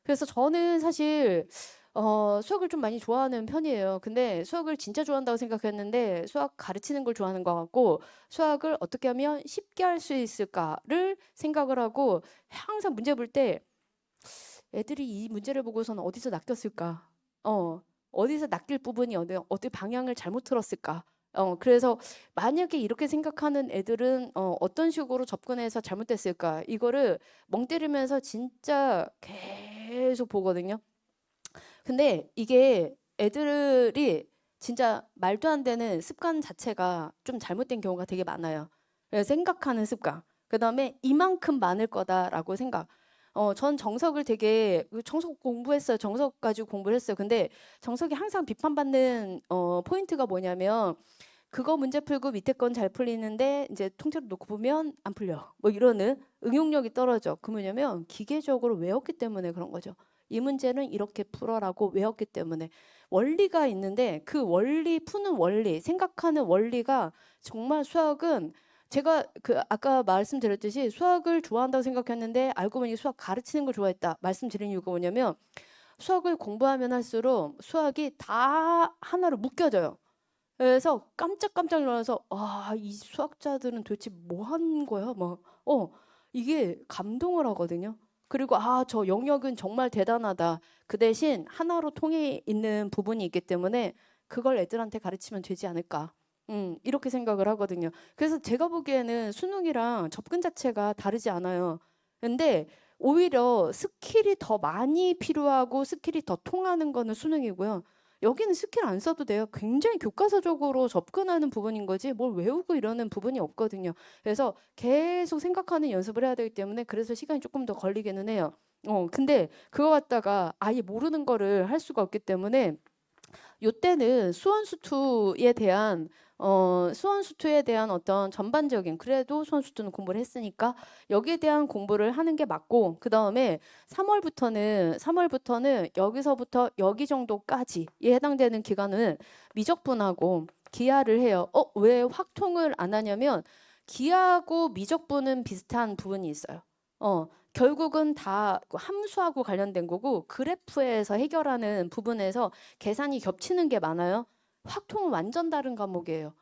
Speaker 1: 그래서 저는 사실 수학을 좀 많이 좋아하는 편이에요. 근데 수학을 진짜 좋아한다고 생각했는데 수학 가르치는 걸 좋아하는 것 같고 수학을 어떻게 하면 쉽게 할 수 있을까를 생각을 하고 항상 문제 볼 때 애들이 이 문제를 보고서는 어디서 낚였을까? 어디서 낚일 부분이 어디 방향을 잘못 틀었을까? 그래서 만약에 이렇게 생각하는 애들은 어떤 식으로 접근해서 잘못됐을까? 이거를 멍 때리면서 진짜 계속 보거든요. 근데 이게 애들이 진짜 말도 안 되는 습관 자체가 좀 잘못된 경우가 되게 많아요. 그래서 생각하는 습관. 그 다음에 이만큼 많을 거다라고 생각. 전 정석을 되게 정석 공부했어요. 정석 가지고 공부를 했어요. 근데 정석이 항상 비판받는 포인트가 뭐냐면 그거 문제 풀고 밑에 건 잘 풀리는데 이제 통째로 놓고 보면 안 풀려. 뭐 이러는 응용력이 떨어져. 그 뭐냐면 기계적으로 외웠기 때문에 그런 거죠. 이 문제는 이렇게 풀어라고 외웠기 때문에 원리가 있는데 그 원리 푸는 원리 생각하는 원리가 정말 수학은 제가 그 아까 말씀드렸듯이 수학을 좋아한다고 생각했는데 알고 보니 수학 가르치는 걸 좋아했다 말씀드린 이유가 뭐냐면 수학을 공부하면 할수록 수학이 다 하나로 묶여져요. 그래서 깜짝깜짝 놀라서 이 수학자들은 도대체 뭐 하는 거야? 막 이게 감동을 하거든요. 그리고 저 영역은 정말 대단하다. 그 대신 하나로 통해 있는 부분이 있기 때문에 그걸 애들한테 가르치면 되지 않을까. 이렇게 생각을 하거든요. 그래서 제가 보기에는 수능이랑 접근 자체가 다르지 않아요. 근데 오히려 스킬이 더 많이 필요하고 스킬이 더 통하는 거는 수능이고요. 여기는 스킬 안 써도 돼요. 굉장히 교과서적으로 접근하는 부분인 거지 뭘 외우고 이러는 부분이 없거든요. 그래서 계속 생각하는 연습을 해야 되기 때문에 그래서 시간이 조금 더 걸리기는 해요. 근데 그거 갖다가 아예 모르는 거를 할 수가 없기 때문에 요때는 수원수투에 대한 어떤 전반적인 그래도 수원수투는 공부를 했으니까 여기에 대한 공부를 하는 게 맞고 그 다음에 3월부터는 여기서부터 여기 정도까지에 해당되는 기간은 미적분하고 기하를 해요. 왜 확통을 안 하냐면 기하고 미적분은 비슷한 부분이 있어요. 결국은 다 함수하고 관련된 거고 그래프에서 해결하는 부분에서 계산이 겹치는 게 많아요. 확통은 완전 다른 과목이에요.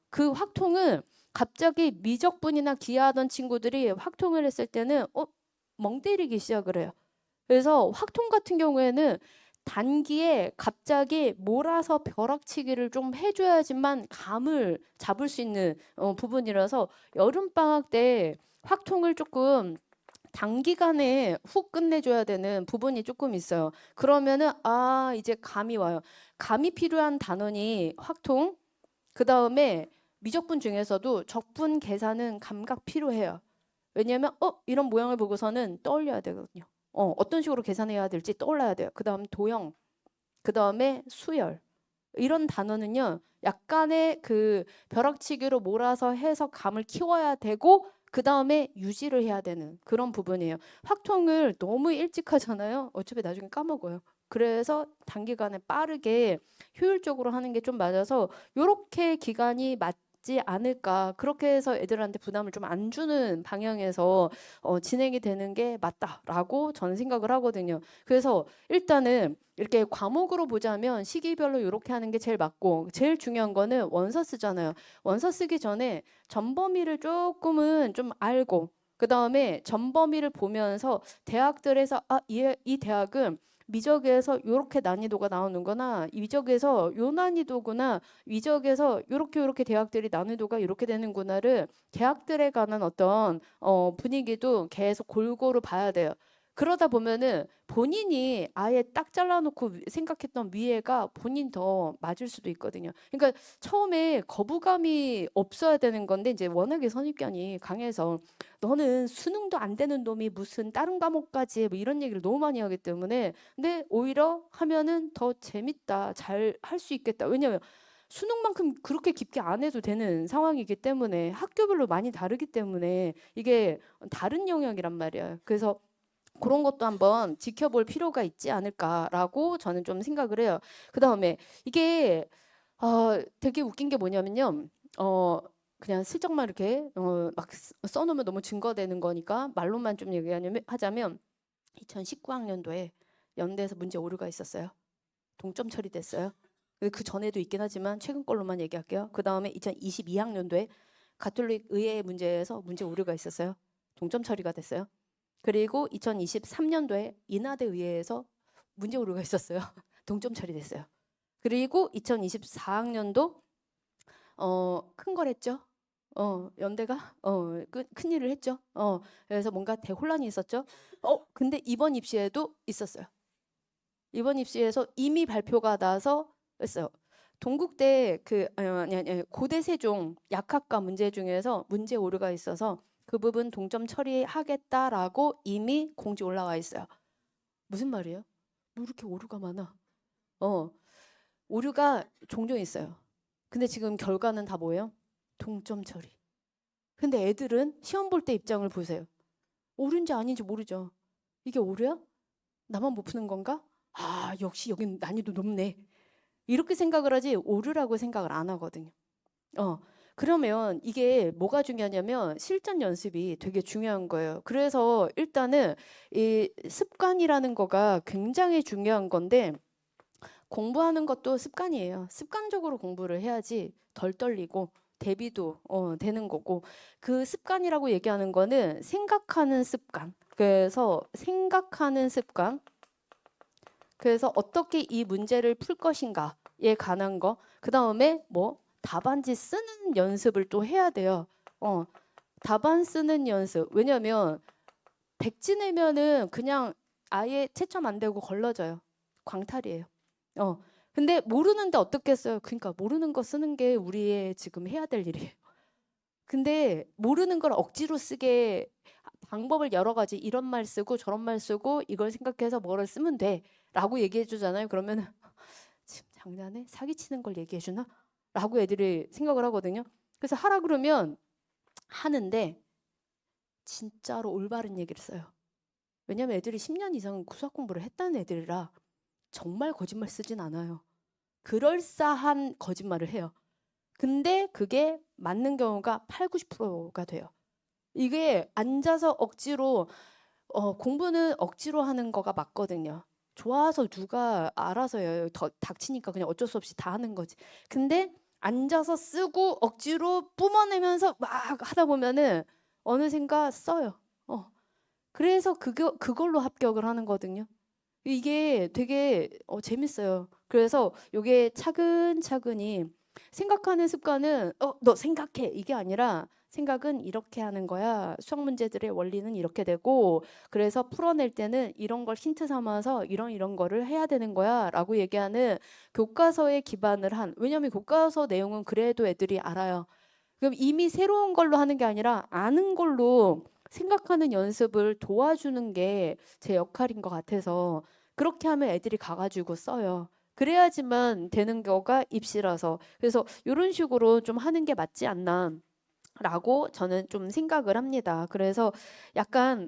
Speaker 1: 그 확통은 갑자기 미적분이나 기하하던 친구들이 확통을 했을 때는 멍 때리기 시작을 해요. 그래서 확통 같은 경우에는 단기에 갑자기 몰아서 벼락치기를 좀 해줘야지만 감을 잡을 수 있는 부분이라서 여름방학 때 확통을 조금 단기간에 훅 끝내줘야 되는 부분이 조금 있어요. 그러면은 이제 감이 와요. 감이 필요한 단원이 확통, 그 다음에 미적분 중에서도 적분 계산은 감각 필요해요. 왜냐하면 이런 모양을 보고서는 떠올려야 되거든요. 어떤 식으로 계산해야 될지 떠올라야 돼요. 그 다음 도형, 그 다음에 수열. 이런 단어는요, 약간의 그 벼락치기로 몰아서 해서 감을 키워야 되고, 그 다음에 유지를 해야 되는 그런 부분이에요. 확통을 너무 일찍 하잖아요. 어차피 나중에 까먹어요. 그래서 단기간에 빠르게 효율적으로 하는 게 좀 맞아서 요렇게 기간이 맞지 않을까. 그렇게 해서 애들한테 부담을 좀 안 주는 방향에서 진행이 되는 게 맞다라고 저는 생각을 하거든요. 그래서 일단은 이렇게 과목으로 보자면 시기별로 이렇게 하는 게 제일 맞고, 제일 중요한 거는 원서 쓰잖아요. 원서 쓰기 전에 전범위를 조금은 좀 알고, 그 다음에 전범위를 보면서 대학들에서 이 대학은 미적에서 이렇게 난이도가 나오는구나, 위적에서 요 난이도구나, 위적에서 요렇게 대학들이 난이도가 이렇게 되는구나를 대학들에 관한 어떤 분위기도 계속 골고루 봐야 돼요. 그러다 보면은 본인이 아예 딱 잘라놓고 생각했던 위에가 본인 더 맞을 수도 있거든요. 그러니까 처음에 거부감이 없어야 되는 건데, 이제 워낙에 선입견이 강해서 너는 수능도 안 되는 놈이 무슨 다른 과목까지 해, 뭐 이런 얘기를 너무 많이 하기 때문에, 근데 오히려 하면은 더 재밌다, 잘 할 수 있겠다. 왜냐면 수능만큼 그렇게 깊게 안 해도 되는 상황이기 때문에, 학교별로 많이 다르기 때문에 이게 다른 영역이란 말이에요. 그래서 그런 것도 한번 지켜볼 필요가 있지 않을까라고 저는 좀 생각을 해요. 그 다음에 이게 되게 웃긴 게 뭐냐면요. 그냥 슬쩍만 이렇게 막 써놓으면 너무 증거되는 거니까 말로만 좀 하자면 2019학년도에 연대에서 문제 오류가 있었어요. 동점 처리됐어요. 그 전에도 있긴 하지만 최근 걸로만 얘기할게요. 그 다음에 2022학년도에 가톨릭 의회 문제에서 문제 오류가 있었어요. 동점 처리가 됐어요. 그리고 2023년도에 인하대 의회에서 문제 오류가 있었어요. 동점 처리됐어요. 그리고 2024학년도 큰 걸 했죠. 연대가 큰 일을 했죠. 그래서 뭔가 대혼란이 있었죠. 근데 이번 입시에도 있었어요. 이번 입시에서 이미 발표가 나서 했어요. 동국대 아니, 고대 세종 약학과 문제 중에서 문제 오류가 있어서 그 부분 동점 처리하겠다라고 이미 공지 올라와 있어요. 무슨 말이에요? 뭐 이렇게 오류가 많아? 오류가 종종 있어요. 근데 지금 결과는 다 뭐예요? 동점 처리. 근데 애들은 시험 볼 때 입장을 보세요. 오류인지 아닌지 모르죠. 이게 오류야? 나만 못 푸는 건가? 역시 여긴 난이도 높네. 이렇게 생각을 하지 오류라고 생각을 안 하거든요. 그러면 이게 뭐가 중요하냐면 실전 연습이 되게 중요한 거예요. 그래서 일단은 이 습관이라는 거가 굉장히 중요한 건데, 공부하는 것도 습관이에요. 습관적으로 공부를 해야지 덜 떨리고 대비도 되는 거고, 그 습관이라고 얘기하는 거는 생각하는 습관. 그래서 생각하는 습관. 그래서 어떻게 이 문제를 풀 것인가에 관한 거. 그 다음에 뭐 답안지 쓰는 연습을 또 해야 돼요. 답안 쓰는 연습. 왜냐면 백지 내면은 그냥 아예 채점 안 되고 걸러져요. 광탈이에요. 근데 모르는데 어떻겠어요. 그러니까 모르는 거 쓰는 게 우리의 지금 해야 될 일이에요. 근데 모르는 걸 억지로 쓰게 방법을 여러 가지, 이런 말 쓰고 저런 말 쓰고 이걸 생각해서 뭐를 쓰면 돼 라고 얘기해 주잖아요. 그러면 지금 장난해? 사기치는 걸 얘기해 주나? 라고 애들이 생각을 하거든요. 그래서 하라 그러면 하는데 진짜로 올바른 얘기를 써요. 왜냐면 애들이 10년 이상 수학 공부를 했다는 애들이라 정말 거짓말 쓰진 않아요. 그럴싸한 거짓말을 해요. 근데 그게 맞는 경우가 8, 90%가 돼요. 이게 앉아서 억지로 공부는 억지로 하는 거가 맞거든요. 좋아서 누가 알아서 해요. 더 닥치니까 그냥 어쩔 수 없이 다 하는 거지. 근데 앉아서 쓰고 억지로 뿜어내면서 막 하다 보면은 어느샌가 써요. 그래서 그걸로 합격을 하는 거거든요. 이게 되게 재밌어요. 그래서 요게 차근차근히 생각하는 습관은 너 생각해 이게 아니라 생각은 이렇게 하는 거야. 수학 문제들의 원리는 이렇게 되고 그래서 풀어낼 때는 이런 걸 힌트 삼아서 이런 거를 해야 되는 거야 라고 얘기하는 교과서에 기반을 한, 왜냐하면 교과서 내용은 그래도 애들이 알아요. 그럼 이미 새로운 걸로 하는 게 아니라 아는 걸로 생각하는 연습을 도와주는 게 제 역할인 것 같아서 그렇게 하면 애들이 가가지고 써요. 그래야지만 되는 거가 입시라서. 그래서 이런 식으로 좀 하는 게 맞지 않나 라고 저는 좀 생각을 합니다. 그래서 약간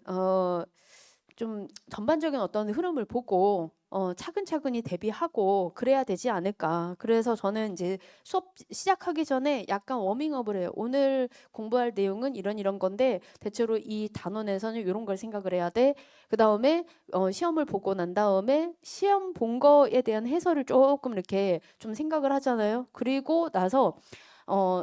Speaker 1: 좀 전반적인 어떤 흐름을 보고 차근차근히 대비하고 그래야 되지 않을까. 그래서 저는 이제 수업 시작하기 전에 약간 워밍업을 해요. 오늘 공부할 내용은 이런 건데 대체로 이 단원에서는 이런 걸 생각을 해야 돼. 그다음에 시험을 보고 난 다음에 시험 본 거에 대한 해설을 조금 이렇게 좀 생각을 하잖아요. 그리고 나서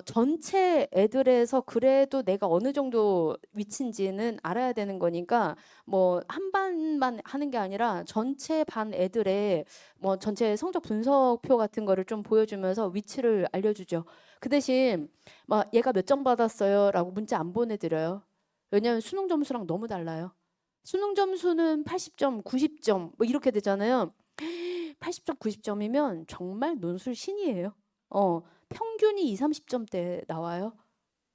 Speaker 1: 전체 애들에서 그래도 내가 어느 정도 위치인지는 알아야 되는 거니까 뭐 한 반만 하는 게 아니라 전체 반 애들의 뭐 전체 성적 분석표 같은 거를 좀 보여주면서 위치를 알려주죠. 그 대신 막 얘가 몇 점 받았어요라고 문자 안 보내드려요. 왜냐하면 수능 점수랑 너무 달라요. 수능 점수는 80점, 90점 뭐 이렇게 되잖아요. 80점, 90점이면 정말 논술 신이에요. 평균이 2, 30점대 나와요.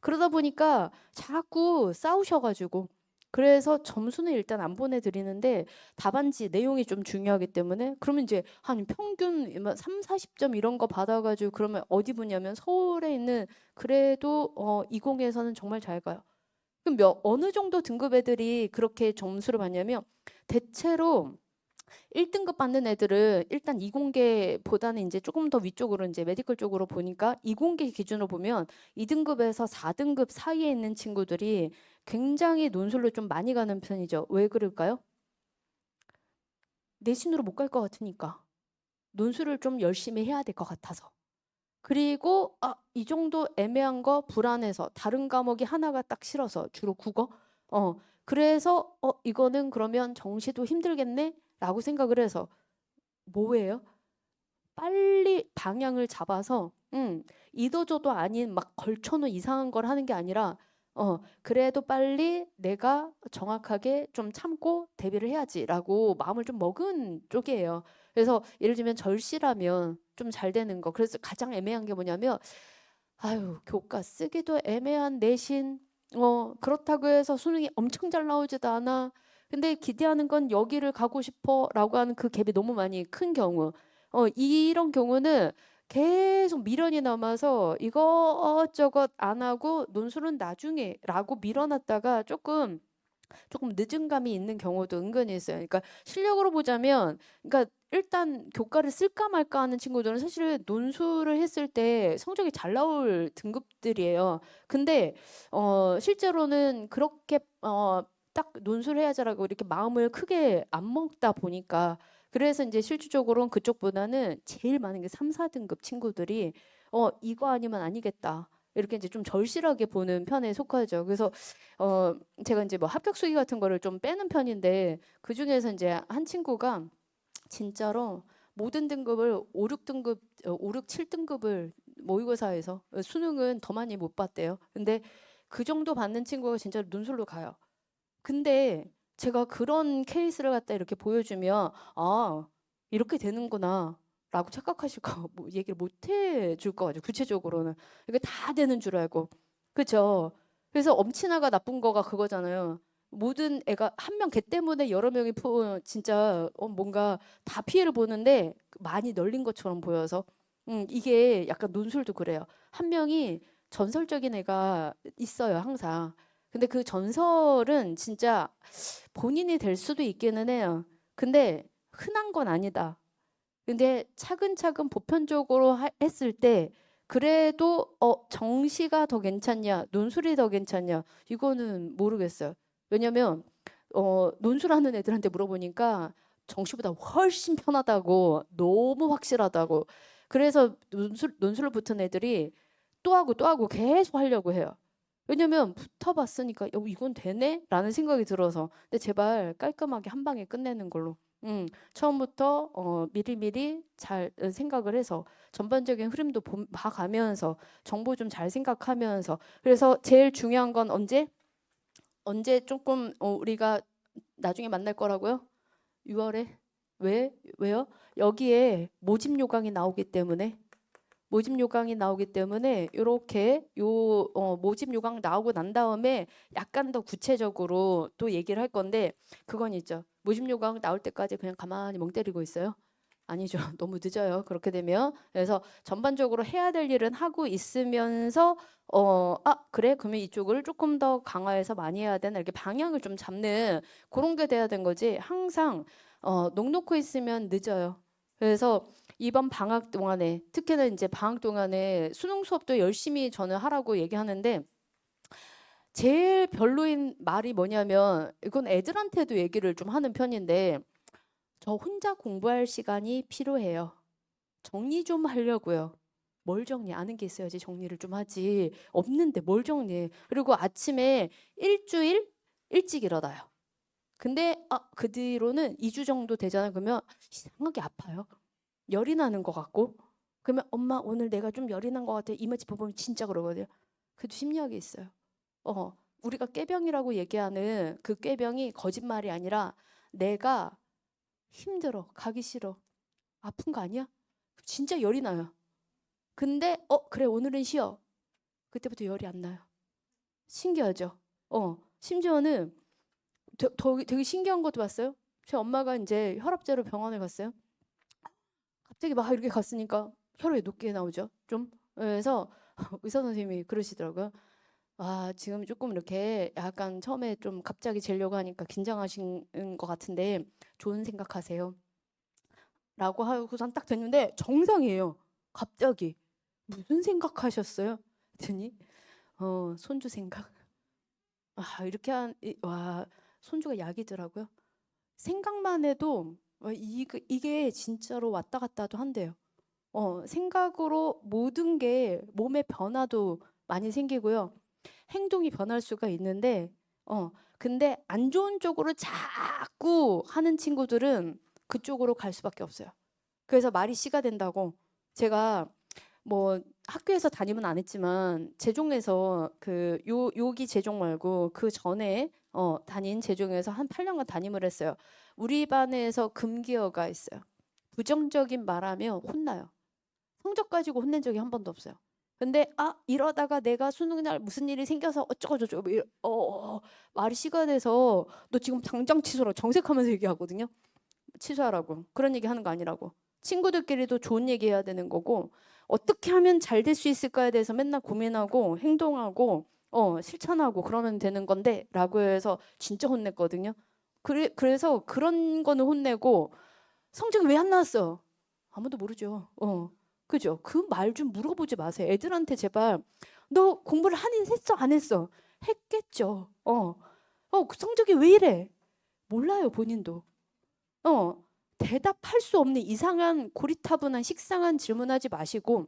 Speaker 1: 그러다 보니까 자꾸 싸우셔가지고 그래서 점수는 일단 안 보내드리는데 답안지 내용이 좀 중요하기 때문에 그러면 이제 한 평균 3, 40점 이런 거 받아가지고 그러면 어디 보냐면 서울에 있는 그래도 20에서는 정말 잘 가요. 그럼 어느 정도 등급 애들이 그렇게 점수를 받냐면 대체로 1등급 받는 애들은 일단 이공계보다는 이제 조금 더 위쪽으로 이제 메디컬 쪽으로 보니까 이공계 기준으로 보면 2등급에서 4등급 사이에 있는 친구들이 굉장히 논술로 좀 많이 가는 편이죠. 왜 그럴까요? 내신으로 못 갈 것 같으니까. 논술을 좀 열심히 해야 될 것 같아서. 그리고 이 정도 애매한 거 불안해서 다른 과목이 하나가 딱 싫어서 주로 국어. 그래서 이거는 그러면 정시도 힘들겠네 라고 생각을 해서 뭐예요? 빨리 방향을 잡아서 이도저도 아닌 막 걸쳐놓은 이상한 걸 하는 게 아니라 그래도 빨리 내가 정확하게 좀 참고 대비를 해야지라고 마음을 좀 먹은 쪽이에요. 그래서 예를 들면 절시라면 좀 잘 되는 거. 그래서 가장 애매한 게 뭐냐면 아유 교과 쓰기도 애매한 내신 그렇다고 해서 수능이 엄청 잘 나오지도 않아. 근데 기대하는 건 여기를 가고 싶어라고 하는 그 갭이 너무 많이 큰 경우. 이런 경우는 계속 미련이 남아서 이것저것 안 하고 논술은 나중에라고 밀어놨다가 조금 늦은 감이 있는 경우도 은근히 있어요. 그러니까 실력으로 보자면, 그러니까 일단 교과를 쓸까 말까 하는 친구들은 사실 논술을 했을 때 성적이 잘 나올 등급들이에요. 근데 실제로는 그렇게 딱 논술해야지라고 이렇게 마음을 크게 안 먹다 보니까 그래서 이제 실질적으로는 그쪽보다는 제일 많은 게 3, 4등급 친구들이 이거 아니면 아니겠다. 이렇게 이제 좀 절실하게 보는 편에 속하죠. 그래서 제가 이제 뭐 합격 수기 같은 거를 좀 빼는 편인데 그 중에서 이제 한 친구가 진짜로 모든 등급을 5, 6등급, 5, 6, 7등급을 모의고사에서 수능은 더 많이 못 봤대요. 근데 그 정도 받는 친구가 진짜 논술로 가요. 근데 제가 그런 케이스를 갖다 이렇게 보여주면 이렇게 되는구나 라고 착각하실까 뭐 얘기를 못 해줄 것 같아요. 구체적으로는 이게 다 되는 줄 알고 그렇죠. 그래서 엄친아가 나쁜 거가 그거잖아요. 모든 애가 한 명 걔 때문에 여러 명이 진짜 뭔가 다 피해를 보는데 많이 널린 것처럼 보여서 이게 약간 논술도 그래요. 한 명이 전설적인 애가 있어요 항상. 근데 그 전설은 진짜 본인이 될 수도 있기는 해요. 근데 흔한 건 아니다. 근데 차근차근 보편적으로 했을 때 그래도 정시가 더 괜찮냐, 논술이 더 괜찮냐 이거는 모르겠어요. 왜냐면 논술하는 애들한테 물어보니까 정시보다 훨씬 편하다고 너무 확실하다고. 그래서 논술로 붙은 애들이 또 하고 계속 하려고 해요. 왜냐면 붙어봤으니까 이건 되네? 라는 생각이 들어서. 근데 제발 깔끔하게 한 방에 끝내는 걸로. 처음부터 미리미리 잘 생각을 해서 전반적인 흐름도 봐가면서 정보 좀 잘 생각하면서. 그래서 제일 중요한 건 언제 조금 우리가 나중에 만날 거라고요? 6월에? 왜요? 여기에 모집 요강이 나오기 때문에 요렇게 모집 요강 나오고 난 다음에 약간 더 구체적으로 또 얘기를 할 건데, 그건 있죠. 모집 요강 나올 때까지 그냥 가만히 멍 때리고 있어요? 아니죠. 너무 늦어요. 그렇게 되면. 그래서 전반적으로 해야 될 일은 하고 있으면서 그래? 그러면 이쪽을 조금 더 강화해서 많이 해야 되나? 이렇게 방향을 좀 잡는 그런 게 돼야 된 거지. 항상 녹놓고 있으면 늦어요. 그래서 이번 방학 동안에, 특히나 이제 방학 동안에 수능 수업도 열심히 저는 하라고 얘기하는데, 제일 별로인 말이 뭐냐면, 이건 애들한테도 얘기를 좀 하는 편인데, 저 혼자 공부할 시간이 필요해요. 정리 좀 하려고요. 뭘 정리? 아는 게 있어야지 정리를 좀 하지. 없는데 뭘 정리해. 그리고 아침에 일주일 일찍 일어나요. 근데 그 뒤로는 2주 정도 되잖아요. 그러면 이상하게 아파요. 열이 나는 것 같고. 그러면 엄마 오늘 내가 좀 열이 난 것 같아. 이마 짚어보면 진짜 그러거든요. 그래도 심리학이 있어요. 우리가 꾀병이라고 얘기하는 그 꾀병이 거짓말이 아니라 내가 힘들어, 가기 싫어, 아픈 거 아니야? 진짜 열이 나요. 근데 그래 오늘은 쉬어. 그때부터 열이 안 나요. 신기하죠? 심지어는 되게 신기한 것도 봤어요. 제 엄마가 이제 혈압제로 병원에 갔어요. 갑자기 막 이렇게 갔으니까 혈압이 높게 나오죠. 좀. 그래서 의사 선생님이 그러시더라고요. 지금 조금 이렇게 약간 처음에 좀 갑자기 재려고 하니까 긴장하신 것 같은데 좋은 생각하세요. 라고 하고선 딱 됐는데 정상이에요. 갑자기. 무슨 생각하셨어요? 했더니 손주 생각. 이렇게 손주가 약이더라고요. 생각만 해도 이게 진짜로 왔다 갔다도 한대요. 생각으로 모든 게 몸의 변화도 많이 생기고요. 행동이 변할 수가 있는데, 근데 안 좋은 쪽으로 자꾸 하는 친구들은 그쪽으로 갈 수밖에 없어요. 그래서 말이 씨가 된다고. 제가 뭐 학교에서 담임은 안 했지만 제종에서 그 요기 제종 말고 그 전에 다닌 제종에서 한 8년간 담임을 했어요. 우리 반에서 금기어가 있어요. 부정적인 말하면 혼나요. 성적 가지고 혼낸 적이 한 번도 없어요. 근데 이러다가 내가 수능 날 무슨 일이 생겨서 어쩌고저쩌고 말이 씨가 돼서 너 지금 당장 취소라 정색하면서 얘기하거든요. 취소하라고. 그런 얘기 하는 거 아니라고. 친구들끼리도 좋은 얘기 해야 되는 거고 어떻게 하면 잘 될 수 있을까에 대해서 맨날 고민하고 행동하고 실천하고 그러면 되는 건데 라고 해서 진짜 혼냈거든요. 그래서 그런 거는 혼내고 성적이 왜 안 나왔어? 아무도 모르죠. 그죠? 그 말 좀 물어보지 마세요. 애들한테 제발 너 공부를 했어 안 했어? 했겠죠. 그 성적이 왜 이래? 몰라요 본인도. 대답할 수 없는 이상한 고리타분한 식상한 질문하지 마시고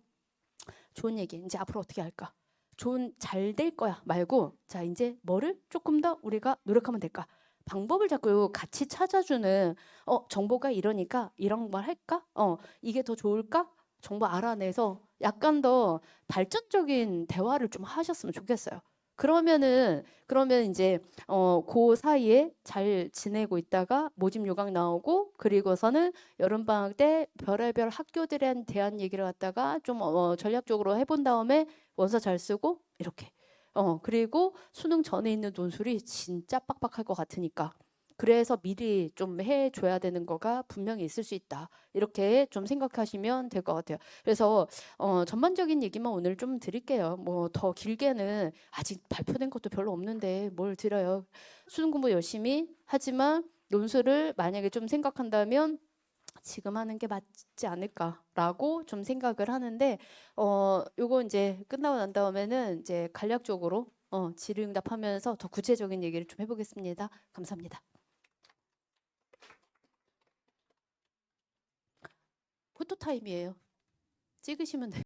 Speaker 1: 좋은 얘기 이제 앞으로 어떻게 할까? 좋은 잘 될 거야 말고 자 이제 뭐를 조금 더 우리가 노력하면 될까? 방법을 자꾸 같이 찾아주는 정보가 이러니까 이런 말 할까? 이게 더 좋을까? 정보 알아내서 약간 더 발전적인 대화를 좀 하셨으면 좋겠어요. 그러면 이제 그 사이에 잘 지내고 있다가 모집 요강 나오고 그리고서는 여름 방학 때 별의별 학교들에 대한 얘기를 갖다가 좀 전략적으로 해본 다음에 원서 잘 쓰고 이렇게 그리고 수능 전에 있는 논술이 진짜 빡빡할 것 같으니까 그래서 미리 좀 해줘야 되는 거가 분명히 있을 수 있다. 이렇게 좀 생각하시면 될 것 같아요. 그래서 전반적인 얘기만 오늘 좀 드릴게요. 뭐 더 길게는 아직 발표된 것도 별로 없는데 뭘 드려요. 수능 공부 열심히 하지만 논술을 만약에 좀 생각한다면 지금 하는 게 맞지 않을까라고 좀 생각을 하는데 요거 이제 끝나고 난 다음에는 이제 간략적으로 질의응답하면서 더 구체적인 얘기를 좀 해보겠습니다. 감사합니다. 포토 타임이에요. 찍으시면 돼요.